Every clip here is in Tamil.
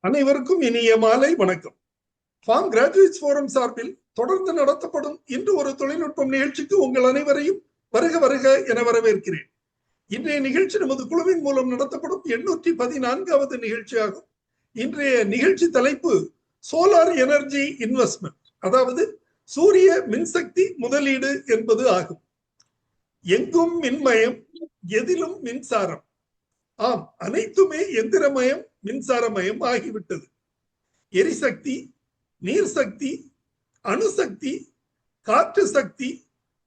அனைவருக்கும் இனிய மாலை வணக்கம். ஃபார்ம் கிராஜுவேட்ஸ் ஃபோரம் சார்பில் தொடர்ந்து நடத்தப்படும் இன்று ஒரு தொழில்நுட்பம் நிகழ்ச்சிக்கு உங்கள் அனைவரையும் வருக வருக என வரவேற்கிறேன். இன்றைய நிகழ்ச்சி நமது குழுவின் மூலம் நடத்தப்படும் 814வது நிகழ்ச்சியாகும். இன்றைய நிகழ்ச்சி தலைப்பு சோலார் எனர்ஜி இன்வெஸ்ட்மெண்ட், அதாவது சூரிய மின்சக்தி முதலீடு என்பது ஆகும். எங்கும் மின்மயம், எதிலும் மின்சாரம். ஆம், அனைத்துமே எந்திரமயம், மின்சாரமயம் ஆகிவிட்டது. எரிசக்தி, நீர் சக்தி, அணுசக்தி, காற்று சக்தி,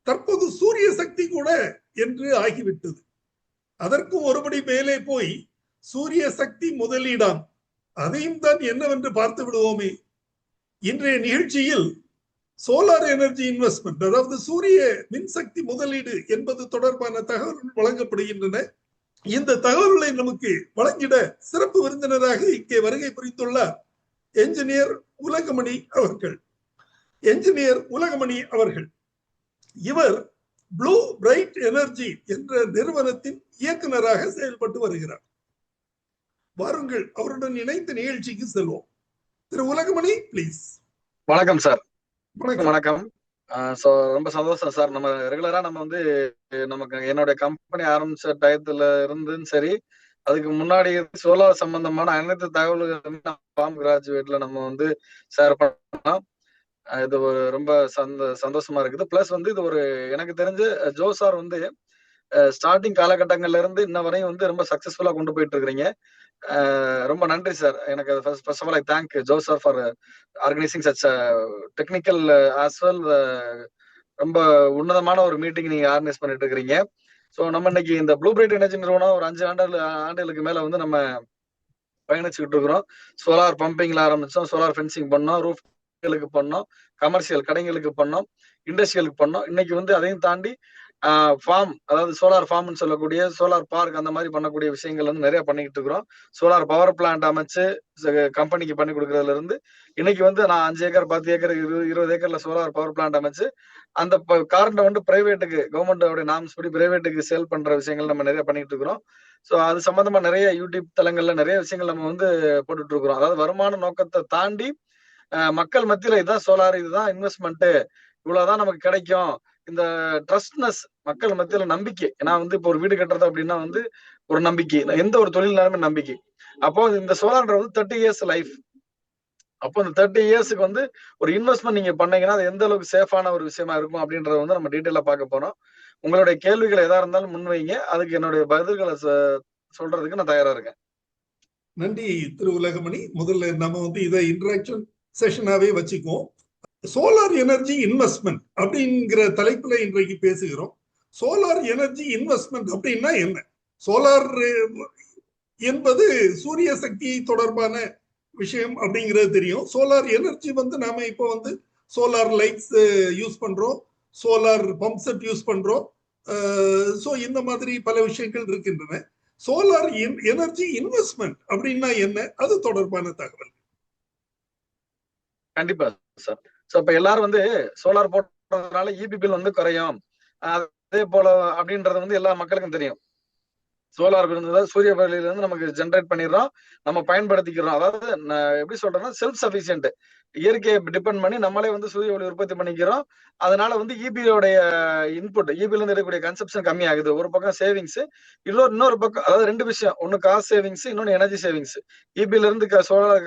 தற்போது சூரிய சக்தி கூட என்று ஆகிவிட்டது. அதற்கு ஒருபடி மேலே போய் சூரிய சக்தி முதலீடாம், அதையும் தான் என்னவென்று பார்த்து விடுவோமே. இன்றைய நிகழ்ச்சியில் சோலார் எனர்ஜி இன்வெஸ்ட்மெண்ட், அதாவது சூரிய மின்சக்தி முதலீடு என்பது தொடர்பான தகவல்கள் வழங்கப்படுகின்றன. இந்த தகவல்களை நமக்கு வழங்கிட சிறப்பு விருந்தினராக இங்கே வருகை புரிந்துள்ளார் என்ஜினியர் உலகமணி அவர்கள். இவர் ப்ளூ பிரைட் எனர்ஜி என்ற நிறுவனத்தின் இயக்குநராக செயல்பட்டு வருகிறார். வாருங்கள், அவருடன் இணைந்த நிகழ்ச்சிக்கு செல்வோம். திரு உலகமணி, பிளீஸ். வணக்கம் சார். வணக்கம். ரொம்ப சந்தோஷம் சார். நம்ம ரெகுலரா நமக்கு என்னோட கம்பெனி ஆரம்பிச்ச டயத்துல இருந்தும் சரி, அதுக்கு முன்னாடி சோலார் சம்பந்தமான அனைத்து தகவல்களுமே ஃபார்ம் கிராஜுவேட்ல நம்ம ஷேர் பண்ணோம். இது ஒரு ரொம்ப சந்தோஷமா இருக்குது. பிளஸ் இது ஒரு எனக்கு தெரிஞ்சு ஜோ சார் ஸ்டார்டிங் காலகட்டங்கள்ல இருந்து இன்ன வரையும் ரொம்ப சக்சஸ்ஃபுல்லா கொண்டு போயிட்டு இருக்கிறீங்க. ரொம்ப நன்றி சார். எனக்கு first of all I thank you sir for organising such technical as well ரொம்ப உன்னதமான ஒரு மீட்டிங் நீங்க ஆர்கனைஸ் பண்ணிட்டு இருக்கிறீங்க. ஸோ நம்ம இன்னைக்கு இந்த ப்ளூ பிரைட் எனர்ஜி நிறுவனம் ஒரு 5 ஆண்டுகளுக்கு மேல நம்ம பயணிச்சுக்கிட்டு இருக்கிறோம். சோலார் பம்பிங்ல ஆரம்பிச்சோம், சோலார் ஃபென்சிங் பண்ணோம், ரூஃப்களுக்கு பண்ணோம், கமர்ஷியல் கடைகளுக்கு பண்ணோம், இண்டஸ்ட்ரியலுக்கு பண்ணோம். இன்னைக்கு அதையும் தாண்டி ஃபார்ம், அதாவது சோலார் ஃபார்ம்னு சொல்லக்கூடிய சோலார் பார்க், அந்த மாதிரி பண்ணக்கூடிய விஷயங்கள் நிறைய பண்ணிக்கிட்டு இருக்கிறோம். சோலார் பவர் பிளான்ட் அமைச்சு கம்பெனிக்கு பண்ணி கொடுக்கறதுல இருந்து இன்னைக்கு நான் 5 ஏக்கர் 10 ஏக்கர் 20 ஏக்கர்ல சோலார் பவர் பிளான்ட் அமைச்சு அந்த கரண்ட் பிரைவேட்டுக்கு, கவர்மெண்டோட நாம்ஸ் படி பிரைவேட்டுக்கு சேல் பண்ற விஷயங்கள் நம்ம நிறைய பண்ணிட்டு இருக்கிறோம். ஸோ அது சம்பந்தமா நிறைய யூடியூப் தளங்கள்ல நிறைய விஷயங்கள் நம்ம போட்டுட்டு இருக்கிறோம். அதாவது வருமான நோக்கத்தை தாண்டி மக்கள் மத்தியில இதுதான் சோலார், இதுதான் இன்வெஸ்ட்மெண்ட், இவ்வளவுதான் நமக்கு கிடைக்கும், இந்த ட்ரஸ்ட்னஸ் மக்கள் மத்தியில நம்பிக்கை. ஏன்னா இப்போ ஒரு வீடு கட்டுறது அப்படின்னா ஒரு நம்பிக்கை, எந்த ஒரு தொழில்னாலுமே நம்பிக்கை. அப்போ இந்த சோலார் 30 இயர்ஸ் லைஃப். அப்போ இந்த 30 இயர்ஸ்க்கு ஒரு இன்வெஸ்ட்மெண்ட் நீங்க பண்ணீங்கன்னா அது எந்த அளவுக்கு சேஃபான ஒரு விஷயமா இருக்கும் அப்படின்றத நம்ம டீட்டெயிலா பார்க்க போறோம். உங்களுடைய கேள்விகள் எதா இருந்தாலும் முன்வைங்க, அதுக்கு என்னுடைய பதில்களை சொல்றதுக்கு நான் தயாரா இருக்கேன். நன்றி திரு உலகமணி. முதல்ல நம்ம இதை இன்டராக்ஷன் செஷனாவே வச்சுக்குவோம். சோலார் எனர்ஜி இன்வெஸ்ட்மெண்ட் அப்படிங்கிற தலைப்புல இன்றைக்கு பேசுகிறோம். சோலார் எனர்ஜி இன்வெஸ்ட்மெண்ட் அப்படின்னா என்ன? சோலார் என்பது சூரிய சக்தி தொடர்பான விஷயம் அப்படிங்கிறது தெரியும். சோலார் எனர்ஜி நாம இப்போ சோலார் லைட்ஸ் யூஸ் பண்றோம், சோலார் பம்ப் செட் யூஸ் பண்றோம். ஸோ இந்த மாதிரி பல விஷயங்கள் இருக்கின்றன. சோலார் எனர்ஜி இன்வெஸ்ட்மெண்ட் அப்படின்னா என்ன, அது தொடர்பான தகவல். கண்டிப்பா சார். ஸோ இப்ப எல்லாரும் சோலார் போடுறதுனால இபி பில் குறையும், அதே போல அப்படின்றது எல்லா மக்களுக்கும் தெரியும். சோலார் சூரிய வேலையில இருந்து நமக்கு ஜென்ரேட் பண்ணிடுறோம், நம்ம பயன்படுத்திக்கிறோம். அதாவது எப்படி சொல்றேன்னா செல்ஃப் சஃபிஷியன்ட், இயற்கையை டிபெண்ட் பண்ணி நம்மளே சூரிய ஒளி உற்பத்தி பண்ணிக்கிறோம். அதனால இபியோடைய இன்புட், இபில இருந்து இருக்கக்கூடிய கன்சப்ஷன் கம்மி ஆகுது. ஒரு பக்கம் சேவிங்ஸ், இன்னொரு பக்கம், அதாவது 2 விஷயம், ஒன்னு காஸ்ட் சேவிங்ஸ், இன்னொன்னு எனர்ஜி சேவிங்ஸ். இபில இருந்து சோலார்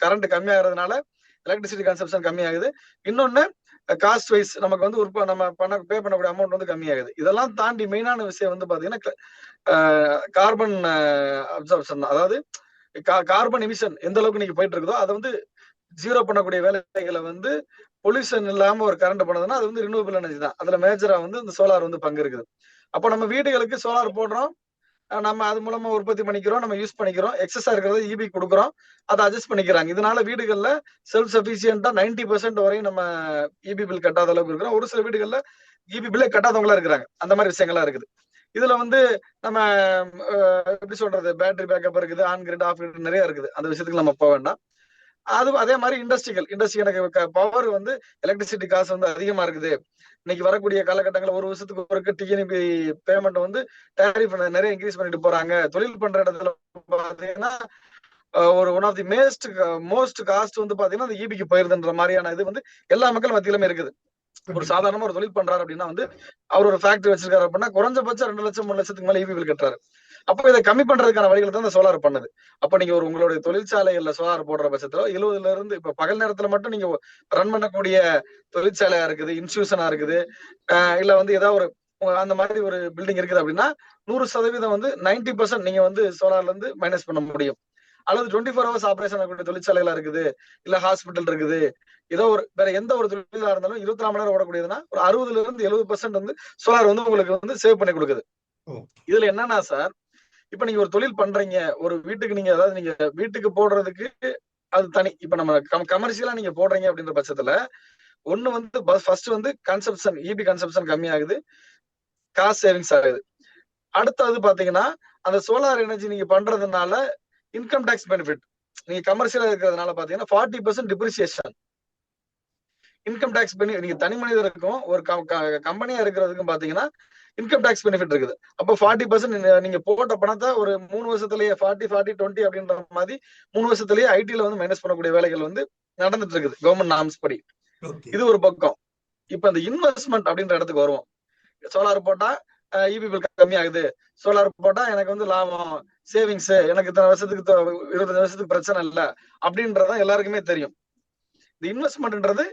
கரண்ட் கம்மி ஆகுறதுனால எலக்ட்ரிசிட்டி கன்சப்ஷன் கம்மி ஆகுது. இன்னொன்னு காஸ்ட் வைஸ் நமக்கு நம்ம பே பண்ணக்கூடிய அமௌண்ட் கம்மியாகுது. இதெல்லாம் தாண்டி மெயினான விஷயம் பாத்தீங்கன்னா கார்பன் அப்சர்ப்ஷன், அதாவது கார்பன் எமிஷன் எந்த அளவுக்கு நீங்க போயிட்டு இருக்குதோ அதை ஜீரோ பண்ணக்கூடிய வேலைகளை பொல்யூஷன் இல்லாம ஒரு கரண்ட் பண்ணதுன்னா அது ரினியூவபிள் எனர்ஜி தான். அதுல மேஜரா இந்த சோலார் பங்கு இருக்குது. அப்போ நம்ம வீடுகளுக்கு சோலார் போடுறோம், நம்ம அது மூலமா உற்பத்தி பண்ணிக்கிறோம், நம்ம யூஸ் பண்ணிக்கிறோம். எக்ஸஸா இருக்கிறத இபி கொடுக்குறோம், அதை அட்ஜஸ்ட் பண்ணிக்கிறாங்க. இதனால வீடுகள்ல செல்ஃப் சஃபிஷியன்டா 90% வரையும் நம்ம இபி பில் கட்டாத அளவுக்கு இருக்கிறோம். ஒரு சில வீடுகள்ல இபி பில்லே கட்டாதவங்களா இருக்கிறாங்க. அந்த மாதிரி விஷயங்கள்லாம் இருக்குது. இதுல நம்ம எப்படி சொல்றது, பேட்டரி பேக்கப் இருக்குது, ஆன் கிரிட் ஆஃப் கிரிட் நிறைய இருக்குது. அந்த விஷயத்துக்கு நம்ம போக வேண்டாம். அதே மாதிரி இண்டஸ்ட்ரி எனக்கு பவர் எலக்ட்ரிசிட்டி காசு அதிகமா இருக்குது. இன்னைக்கு வரக்கூடிய காலகட்டங்களில் ஒரு வருஷத்துக்கு ஒரு டிஎன்பி பேமெண்ட் டேரிஃப் நிறைய இன்க்ரீஸ் பண்ணிட்டு போறாங்க. தொழில் பண்ற இடத்துல பாத்தீங்கன்னா ஒரு one of the most cost வந்து பாத்தீங்கன்னா அந்த ஈபிக்கு போயிருதுன்ற மாதிரியான இது வந்து எல்லா மக்கள் மத்தியிலுமே இருக்குது. ஒரு சாதாரணமா ஒரு தொழில் பண்றாரு அப்படின்னா வந்து அவர் ஒரு ஃபேக்டரி வச்சிருக்காரு அப்படின்னா குறைஞ்சபட்சம் 2 லட்சம் 3 லட்சத்துக்கு மேல ஈபி பில் கட்டுறாரு. அப்ப இதை கம்மி பண்றதுக்கான வழிகளை தான் இந்த சோலார் பண்ணுது. அப்ப நீங்க உங்களுடைய தொழிற்சாலைகள்ல சோலார் போடுற பட்சத்துல 70ல இருந்து இப்ப பகல் நேரத்துல மட்டும் நீங்க ரன் பண்ணக்கூடிய தொழிற்சாலையா இருக்குது, இன்ஸ்டிடியூஷனா இருக்குது, இல்ல வந்து ஏதாவது ஒரு அந்த மாதிரி ஒரு பில்டிங் இருக்குது அப்படின்னா 100% வந்து 90% நீங்க வந்து சோலார்ல இருந்து மைனஸ் பண்ண முடியும். அல்லது 24 ஹவர்ஸ் ஆபரேஷன் ஆகக்கூடிய தொழிற்சாலைகளா இருக்குது, இல்ல ஹாஸ்பிட்டல் இருக்குது, ஏதோ ஒரு வேற எந்த ஒரு தொழிலா இருந்தாலும் 24 மணி நேரம் ஓடக்கூடியதுன்னா ஒரு 60ல இருந்து 70% வந்து சோலார் வந்து உங்களுக்கு வந்து சேவ் பண்ணி கொடுக்குது. இதுல என்னன்னா சார், இப்ப நீங்க ஒரு தொழில் பண்றீங்க, ஒரு வீட்டுக்கு நீங்க அதாவது நீங்க வீட்டுக்கு போடுறதுக்கு அது தனி. இப்ப நம்ம கமர்ஷியலா நீங்க போடுறீங்க அப்படின்ற பட்சத்துல ஒண்ணு வந்து ஃபர்ஸ்ட் வந்து கன்சப்ஷன் ஈபி கன்சப்ஷன் கம்மி ஆகுது, காஸ்ட் சேவிங்ஸ் ஆகுது. அடுத்தது பாத்தீங்கன்னா அந்த சோலார் எனர்ஜி நீங்க பண்றதுனால இன்கம் டாக்ஸ் பெனிஃபிட். நீங்க கமர்ஷியலா இருக்கிறதுனால பாத்தீங்கன்னா 40% டிப்ரிசியேஷன் இன்கம் டாக்ஸ் பெனிஃபிட். நீங்க தனி மனிதருக்கும் ஒரு கம்பெனியா இருக்கிறதுக்கும் பாத்தீங்கன்னா இன்கம் டாக்ஸ் பெனிஃபிட் இருக்குது. அப்போ 40% நீங்க போட்ட பணத்தை ஒரு 3 வருஷத்துலயே 40-40-20 அப்படின்ற மாதிரி 3 வருஷத்துலயே ஐடில வந்து மைனஸ் பண்ணக்கூடிய வேலைகள் வந்து நடந்துட்டு இருக்குது கவர்மெண்ட் நார்ம்ஸ் படி. இது ஒரு பக்கம். இப்ப இந்த இன்வெஸ்ட்மெண்ட் அப்படின்ற இடத்துக்கு வருவோம். சோலார் போட்டா இபி பில் கம்மி ஆகுது, சோலார் போட்டா எனக்கு வந்து லாபம், சேவிங்ஸ், எனக்கு இத்தனை வருஷத்துக்கு 25 வருஷத்துக்கு பிரச்சனை இல்லை அப்படின்றதான் எல்லாருக்குமே தெரியும். இந்த இன்வெஸ்ட்மெண்ட்ன்றது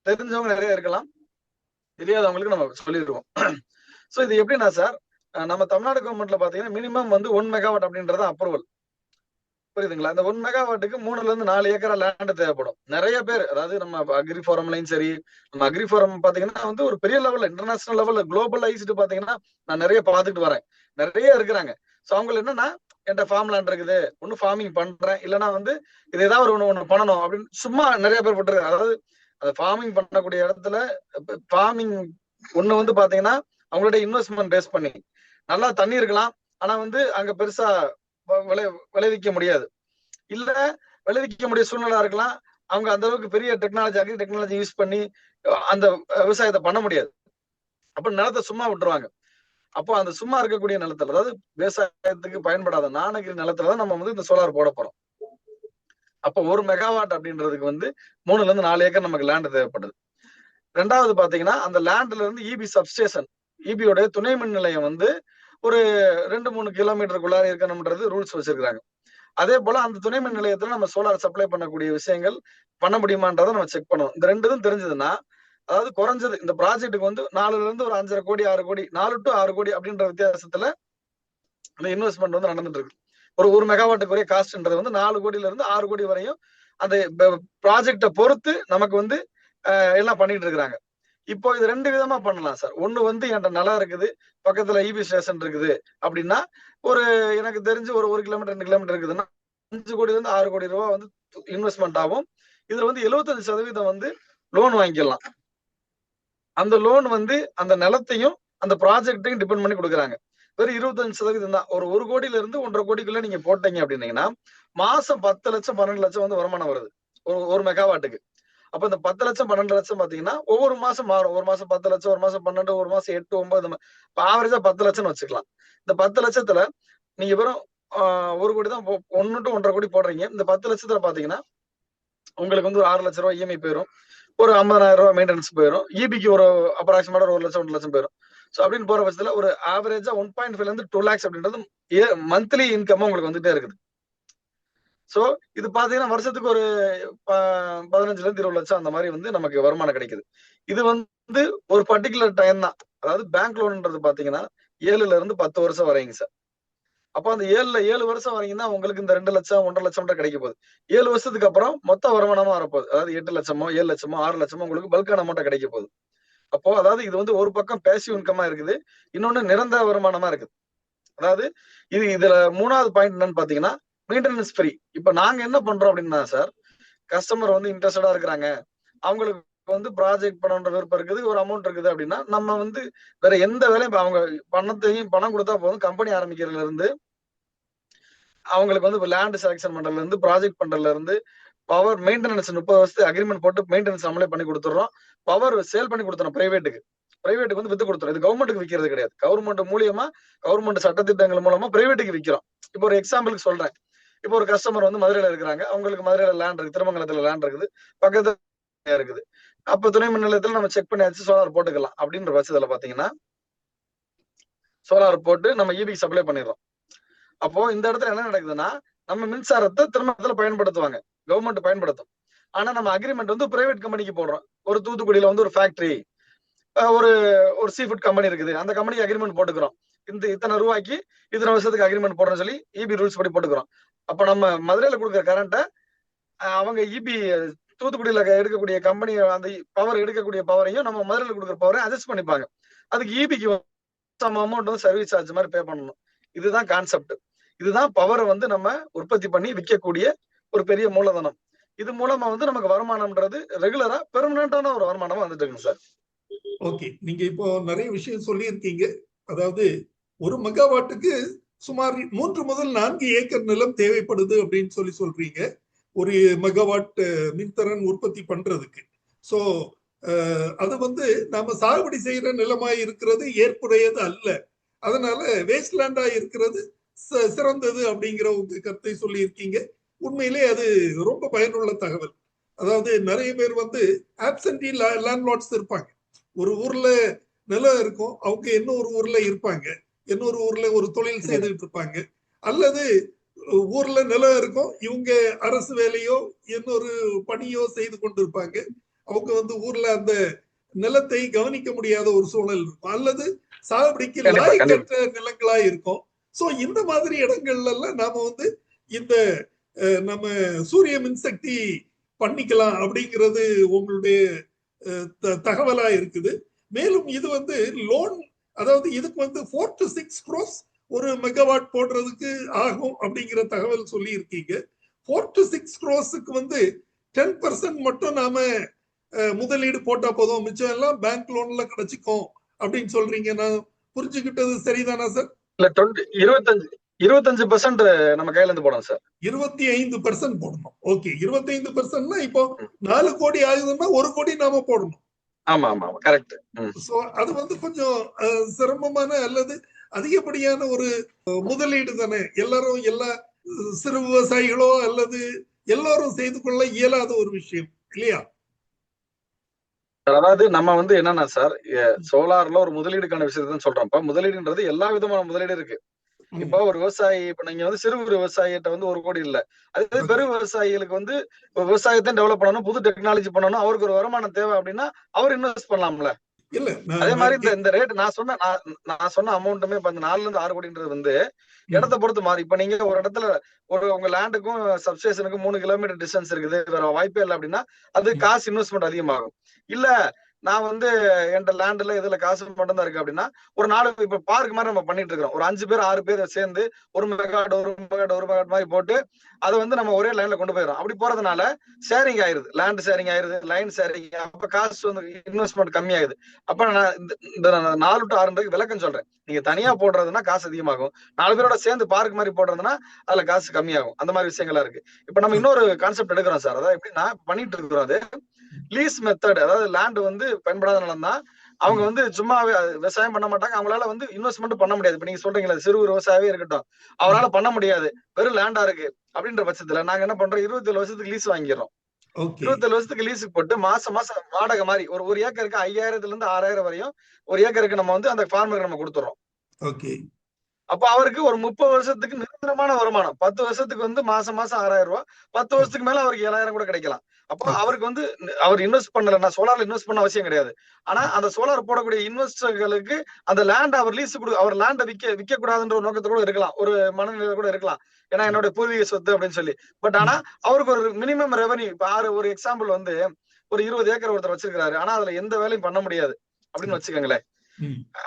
தெரிஞ்சவங்க நிறைய இருக்கலாம், தெரியாதவங்களுக்கு நம்ம சொல்லிடுவோம். சோ இது எப்படின்னா சார், நம்ம தமிழ்நாடு கவர்மெண்ட்ல பாத்தீங்கன்னா மினிமம் வந்து 1 மெகாவாட் அப்படின்றது அப்ரூவல். புரியுதுங்களா? அந்த 1 மெகாவாட்டுக்கு 3ல இருந்து 4 ஏக்கரா லேண்ட் தேவைப்படும். நிறைய பேர், அதாவது நம்ம அக்ரி ஃபாரம்லையும் சரி, நம்ம அக்ரி ஃபாரம் பாத்தீங்கன்னா வந்து ஒரு பெரிய லெவல்ல இன்டர்நேஷனல் லெவல்ல குளோபலைஸ்டு பாத்தீங்கன்னா நான் நிறைய பார்த்துட்டு வரேன், நிறைய இருக்கிறாங்க. சோ அவங்க என்னன்னா என்கிட்ட ஃபார்ம் லேண்ட் இருக்குது, ஒண்ணு ஃபார்மிங் பண்றேன், இல்லைன்னா வந்து இது ஏதாவது ஒண்ணு பண்ணணும் அப்படின்னு சும்மா நிறைய பேர் போட்டுருக்காங்க. அதாவது அந்த ஃபார்மிங் பண்ணக்கூடிய இடத்துல ஃபார்மிங் ஒண்ணு வந்து பாத்தீங்கன்னா அவங்களுடைய இன்வெஸ்ட்மெண்ட் பேஸ் பண்ணி நல்லா தண்ணி இருக்கலாம், ஆனா வந்து அங்க பெருசா விளைவிக்க முடியாது, இல்ல விளைவிக்க முடிய சூழ்நிலை இருக்கலாம். அவங்க அந்த அளவுக்கு பெரிய அக்ரி டெக்னாலஜி யூஸ் பண்ணி அந்த விவசாயத்தை பண்ண முடியாது. அப்ப நிலத்தை சும்மா விட்டுருவாங்க. அப்போ அந்த சும்மா இருக்கக்கூடிய நிலத்துல, அதாவது விவசாயத்துக்கு பயன்படாத நானகிரி நிலத்துலதான் நம்ம வந்து இந்த சோலார் போட போறோம். அப்போ 1 மெகாவாட் அப்படின்றதுக்கு வந்து 3ல இருந்து 4 ஏக்கர் நமக்கு லேண்ட் தேவைப்படுது. ரெண்டாவது பாத்தீங்கன்னா அந்த லேண்ட்ல இருந்து இபி சப்ஸ்டேஷன், இபியோட துணை மின் நிலையம் வந்து ஒரு 2-3 கிலோமீட்டருக்குள்ளார இருக்கணும்ன்றது ரூல்ஸ் வச்சிருக்காங்க. அதே போல அந்த துணை மின் நிலையத்துல நம்ம சோலார் சப்ளை பண்ணக்கூடிய விஷயங்கள் பண்ண முடியுமான்றதை நம்ம செக் பண்ணணும். இந்த 2 தெரிஞ்சதுன்னா, அதாவது குறைஞ்சது இந்த ப்ராஜெக்ட்டுக்கு வந்து 4ல இருந்து ஒரு 5.5 கோடி 6 கோடி 4 to 6 கோடி அப்படின்ற வித்தியாசத்துல அந்த இன்வெஸ்ட்மெண்ட் வந்து நடந்துட்டு இருக்கு. ஒரு மெகாவாட்டுக்குரிய காஸ்ட்ன்றது வந்து 4 கோடியில இருந்து 6 கோடி வரையும் அந்த ப்ராஜெக்டை பொறுத்து நமக்கு வந்து எல்லாம் பண்ணிட்டு இருக்கிறாங்க. இப்போ இது 2 விதமா பண்ணலாம் சார். ஒண்ணு வந்து என்கிட்ட நிலம் இருக்குது, பக்கத்துல இபி ஸ்டேஷன் இருக்குது அப்படின்னா, ஒரு எனக்கு தெரிஞ்சு ஒரு 1 கிலோமீட்டர் 2 கிலோமீட்டர் இருக்குதுன்னா 5 கோடியில இருந்து 6 கோடி ரூபாய் வந்து இன்வெஸ்ட்மெண்ட் ஆகும். இதுல வந்து 75% வந்து லோன் வாங்கிக்கலாம். அந்த லோன் வந்து அந்த நிலத்தையும் அந்த ப்ராஜெக்டையும் டிபெண்ட் பண்ணி கொடுக்குறாங்க. வெறும் 25% தான். ஒரு கோடியில இருந்து 1.5 கோடிக்குள்ள நீங்க போட்டீங்க அப்படின்னீங்கன்னா மாசம் 10 லட்சம் 12 லட்சம் வந்து வருமானம் வருது ஒரு மெகாவாட்டுக்கு. அப்ப இந்த 10 லட்சம் 12 லட்சம் பாத்தீங்கன்னா ஒவ்வொரு மாசம் மாறும். ஒரு மாசம் 10 லட்சம், ஒரு மாசம் 12, ஒரு மாசம் 8, 9, ஆவரேஜா 10 லட்சம்னு வச்சுக்கலாம். இந்த 10 லட்சத்துல நீங்க வெறும் 1 கோடி தான் 1 to 1.5 கோடி போடுறீங்க. இந்த 10 லட்சத்துல பாத்தீங்கன்னா உங்களுக்கு வந்து ஒரு 6 லட்சம் ரூபாய் இஎம்ஐ போயிடும், ஒரு 50,000 ரூபாய் மெயின்டெனன்ஸ் போயிடும், இபிக்கு ஒரு அப்ராக்சிமேட்டா 1 லட்சம் 2 லட்சம் போயிடும். சோ அப்படின்னு போற பட்சத்துல ஒரு ஆவரேஜா 1.5 இருந்து 2 lakhs அப்படின்றது மந்த்லி இன்கம் உங்களுக்கு வந்துட்டே இருக்குது. சோ இது பாத்தீங்கன்னா வருஷத்துக்கு ஒரு 15ல இருந்து 20 லட்சம் அந்த மாதிரி வந்து நமக்கு வருமானம் கிடைக்குது. இது வந்து ஒரு பர்டிகுலர் டைம் தான். அதாவது பேங்க் லோன்ன்றது பாத்தீங்கன்னா 7ல இருந்து 10 வருஷம் வரைங்க சார். அப்போ அந்த 7 வருஷம் வரைக்கும் தான் உங்களுக்கு இந்த 2 லட்சம் 1.5 லட்சம் கிடைக்க போகுது. 7 வருஷத்துக்கு அப்புறம் மொத்த வருமானமா வரப்போகுது. அதாவது 8 லட்சமோ 7 லட்சமோ 6 லட்சமோ உங்களுக்கு பல்கான அமௌண்ட் கிடைக்க போகுது. அப்போ அதாவது இது வந்து ஒரு பக்கம் பேசிவ் இன்கமா இருக்குது, இன்னொன்னு நிரந்தர வருமானமா இருக்குது. அதாவது இதுல 3வது பாயிண்ட் என்னன்னு பாத்தீங்கன்னா மெயின்டெனன்ஸ் ஃப்ரீ. இப்ப நாங்க என்ன பண்றோம் அப்படின்னா சார், கஸ்டமர் வந்து இன்ட்ரெஸ்டடா இருக்கிறாங்க, அவங்களுக்கு வந்து ப்ராஜெக்ட் பண்ணணுன்ற விருப்பம் இருக்குது, ஒரு அமௌண்ட் இருக்குது அப்படின்னா நம்ம வந்து வேற எந்த வேலையும் அவங்க பணம் கொடுத்தா போதும். கம்பெனி ஆரம்பிக்கிறதுல இருந்து அவங்களுக்கு வந்து லேண்ட் செலக்ஷன் பண்றதுல இருந்து ப்ராஜெக்ட் பண்றதுல இருந்து பவர் மெயின்டெனன்ஸ் 30 வருஷத்துக்கு அக்ரிமெண்ட் போட்டு மெயின்டெனன்ஸ் நம்மளே பண்ணி கொடுத்துறோம். பவர் சேல் பண்ணி கொடுத்துறோம் பிரைவேட்டுக்கு வந்து வித்து கொடுத்துறோம். இது கவர்மெண்ட்டுக்கு விற்கிறது கிடையாது. கவர்மெண்ட் மூலியமா கவர்மெண்ட் சட்டத்திட்டங்கள் மூலமா பிரைவேட்டுக்கு விற்கிறோம். இப்போ ஒரு எக்ஸாம்பிளுக்கு சொல்றேன், இப்போ ஒரு கஸ்டமர் வந்து மதுரையில இருக்கிறாங்க, அவங்களுக்கு மதுரையில லேண்ட் இருக்கு, திருமங்கலத்துல லேண்ட் இருக்குது, பக்கத்துல இருக்குது. அப்ப துணை மின் நிலையத்துல நம்ம செக் பண்ணியாச்சு, சோலார் போட்டுக்கலாம் அப்படின்ற பட்சத்துல பாத்தீங்கன்னா சோலார் போட்டு நம்ம ஈபிக்கு சப்ளை பண்ணிடுறோம். அப்போ இந்த இடத்துல என்ன நடக்குதுன்னா, நம்ம மின்சாரத்தை திருமணத்துல பயன்படுத்துவாங்க, கவர்மெண்ட் பயன்படுத்தும். ஆனா நம்ம அக்ரிமெண்ட் வந்து பிரைவேட் கம்பெனிக்கு போடுறோம். ஒரு தூத்துக்குடியில வந்து ஒரு ஃபேக்டரி, ஒரு ஒரு சீ ஃபுட் கம்பெனி இருக்குது, அந்த கம்பெனிக்கு அக்ரிமெண்ட் போட்டுக்கிறோம். இந்த இத்தனை ரூபாய்க்கு இத்தனை வருஷத்துக்கு அக்ரிமெண்ட் போடுறோம்னு சொல்லி இபி ரூல்ஸ் படி போட்டுக்கிறோம். அப்ப நம்ம மதுரையில கொடுக்குற கரண்ட்டை அவங்க இபி தூத்துக்குடியில எடுக்கக்கூடிய கம்பெனி அந்த பவர் எடுக்கக்கூடிய பவரையும் நம்ம மதுரையில கொடுக்குற பவரையும் அட்ஜஸ்ட் பண்ணிப்பாங்க. அதுக்கு இபிக்கு சம் அமௌண்ட் வந்து சர்வீஸ் சார்ஜ் மாதிரி பே பண்ணணும். இதுதான் கான்செப்ட். இதுதான் பவரை வந்து நம்ம உற்பத்தி பண்ணி விற்கக்கூடிய ஒரு பெரிய மூலதனம். இது மூலமா வந்து நமக்கு வருமானம்ன்றது ரெகுலரா பெர்மனண்டான ஒரு வருமானமா வந்துட்டு இருக்குங்க சார். ஓகே, நீங்க இப்போ நிறைய விஷயம் சொல்லியிருக்கீங்க. அதாவது ஒரு மெகாவாட்டுக்கு சுமார் 3 முதல் 4 ஏக்கர் நிலம் தேவைப்படுது அப்படின்னு சொல்றீங்க ஒரு மெகாவாட் மின்திறன் உற்பத்தி பண்றதுக்கு. ஸோ அது வந்து நாம சாகுபடி செய்யற நிலமாய் இருக்கிறது ஏற்புடையது அல்ல. அதனால வேஸ்ட்லேண்டா இருக்கிறது சிறந்தது அப்படிங்கிற உங்க கருத்தை சொல்லியிருக்கீங்க. உண்மையிலே அது ரொம்ப பயனுள்ள தகவல். அதாவது நிறைய பேர் வந்து ஆப்சென்டி லேண்ட்லார்ட்ஸ் இருப்பாங்க. ஒரு ஊர்ல நிலம் இருக்கும், அவங்க இன்னொரு ஊர்ல இருப்பாங்க, இன்னொரு ஊர்ல ஒரு தொழில் செய்துட்டு இருப்பாங்க. அல்லது ஊர்ல நிலம் இருக்கும், இவங்க அரசு வேலையோ இன்னொரு பணியோ செய்து கொண்டு இருப்பாங்க. அவங்க வந்து ஊர்ல அந்த நிலத்தை கவனிக்க முடியாத ஒரு சூழல் இருக்கும். அல்லது சாகுபடிக்கு லாய்க்கற்ற நிலங்களா இருக்கும். சோ இந்த மாதிரி இடங்கள்ல எல்லாம் நாம வந்து இந்த நம்ம சூரிய மின்சக்தி பண்ணிக்கலாம் அப்படிங்கிறது உங்களுடைய தகவலா இருக்குது. மேலும் இது வந்து லோன், அதாவது இதுக்கு வந்து 4 to 6 crores ஒரு மெகாவாட் போடுறதுக்கு ஆகும் அப்படிங்கிற தகவல் சொல்லி இருக்கீங்க. 4 to 6 crores வந்து 10% மட்டும் நாம முதலீடு போட்டா போதும், மிச்சம் எல்லாம் பேங்க் லோன்ல கிடைச்சிக்கும் அப்படின்னு சொல்றீங்க. நான் புரிஞ்சுக்கிட்டது சரிதானா சார்? இல்ல 25% நம்ம கையில இருந்து போடணும் சார். 25% போடணும். ஓகே, 25%னா இப்போ 4 கோடி ஆகுதுன்னா 1 கோடி நாம போடணும். ஆமா ஆமா கரெக்ட். சோ அது வந்து கொஞ்சம் சிரமமான அல்லது அதிகப்படியான ஒரு முதலீடு தானே. எல்லாரும் எல்லா சிறு விவசாயிகளோ அல்லது எல்லாரும் செய்து கொள்ள இயலாத ஒரு விஷயம் இல்லையா? அதாவது நம்ம வந்து என்னன்னா சார், சோலார்ல ஒரு முதலீடுக்கான விஷயத்தான் சொல்றோம். இப்ப முதலீடுன்றது எல்லா விதமான முதலீடு இருக்கு. இப்போ ஒரு விவசாயி, இப்ப நீங்க வந்து சிறு விவசாயிகிட்ட வந்து 1 கோடி இல்ல, அதே பெரு விவசாயிகளுக்கு வந்து விவசாயத்தை டெவலப் பண்ணணும், புது டெக்னாலஜி பண்ணணும், அவருக்கு ஒரு வருமானம் தேவை அப்படின்னா அவர் இன்வெஸ்ட் பண்ணலாம்ல. இல்ல அதே மாதிரி இந்த ரேட் நான் சொன்ன அமௌண்ட்டுமே இப்ப 4 to 6 கோடின்றது வந்து இடத்தை பொறுத்து மாறி. இப்ப நீங்க ஒரு இடத்துல உங்க லேண்டுக்கும் சப்ஸ்டேஷனுக்கும் 3 கிலோமீட்டர் டிஸ்டன்ஸ் இருக்குது, வேற வாய்ப்பே இல்லை அப்படின்னா அது காசு இன்வெஸ்ட்மெண்ட் அதிகமாகும். இல்ல நான் வந்து என்கிட்ட லேண்ட்ல இதுல காசு மட்டும் தான் இருக்கு அப்படின்னா ஒரு 4 இப்ப பார்க் மாதிரி நம்ம பண்ணிட்டு இருக்கோம். ஒரு 5 பேர் 6 பேர் சேர்ந்து 1 மெகாவாட் மாதிரி போட்டு அதை வந்து நம்ம ஒரே லைன்ல கொண்டு போயிடும். அப்படி போறதுனால ஷேரிங் ஆயிருது, லேண்ட் ஷேரிங் ஆயிருது, லைன் ஷேரிங். அப்ப காசு வந்து இன்வெஸ்ட்மெண்ட் கம்மி ஆகுது. அப்ப நான் இந்த 4 to 6 விளக்கம் சொல்றேன். நீங்க தனியா போடுறதுன்னா காசு அதிகமாகும், 4 பேரோட சேர்ந்து பார்க் மாதிரி போடுறதுன்னா அதுல காசு கம்மியாகும். அந்த மாதிரி விஷயங்களா இருக்கு. இப்ப நம்ம இன்னொரு கான்செப்ட் எடுக்கிறோம் சார். அதாவது எப்படின்னா பண்ணிட்டு இருக்கிறோம் அது லீஸ் மெத்தட். அதாவது லேண்ட் வந்து பயன்படாத நிலம் தான், அவங்க வந்து சும்மா விவசாயம் பண்ண மாட்டாங்க, அவங்களால வந்து இன்வெஸ்ட்மெண்ட் பண்ண முடியாது. இப்ப நீங்க சொல்றீங்களா சிறு விவசாயமே இருக்கட்டும், அவரால பண்ண முடியாது, வெறும் லேண்டா இருக்கு அப்படின்ற பட்சத்துல நாங்க என்ன பண்றோம், 27 வருஷத்துக்கு லீஸ் வாங்கிடுறோம். 27 வருஷத்துக்கு லீஸுக்கு போட்டு மாசம் வாடகை மாதிரி ஒரு ஏக்கருக்கு 5000 இருந்து 6000 வரையும் ஒரு ஏக்கருக்கு நம்ம வந்து அந்த ஃபார்மருக்கு நம்ம கொடுத்துறோம். அப்ப அவருக்கு ஒரு 30 வருஷத்துக்கு நிரந்தரமான வருமானம். 10 வருஷத்துக்கு வந்து மாசம் 6000 ரூபாய், 10 வருஷத்துக்கு மேல அவருக்கு 7000 கூட கிடைக்கலாம். அப்போ அவருக்கு வந்து அவர் இன்வெஸ்ட் பண்ணல, நான் சோலார்ல இன்வெஸ்ட் பண்ண அவசியம் கிடையாது. ஆனா அந்த சோலார் போடக்கூடிய இன்வெஸ்டர்களுக்கு அந்த லேண்ட் அவர் லீஸ் அவர் லேண்டை விற்க கூடாதுன்ற ஒரு நோக்கத்தோட கூட இருக்கலாம், ஒரு மனநிலை கூட இருக்கலாம். ஏன்னா என்னோட பூர்வீக சொத்து அப்படின்னு சொல்லி. பட் ஆனா அவருக்கு ஒரு மினிமம் ரெவன்யூ, இப்ப ஒரு எக்ஸாம்பிள் வந்து ஒரு 20 ஏக்கர் ஒருத்தர் வச்சிருக்காரு, ஆனா அதுல எந்த வேலையும் பண்ண முடியாது அப்படின்னு வச்சுக்கோங்களேன்.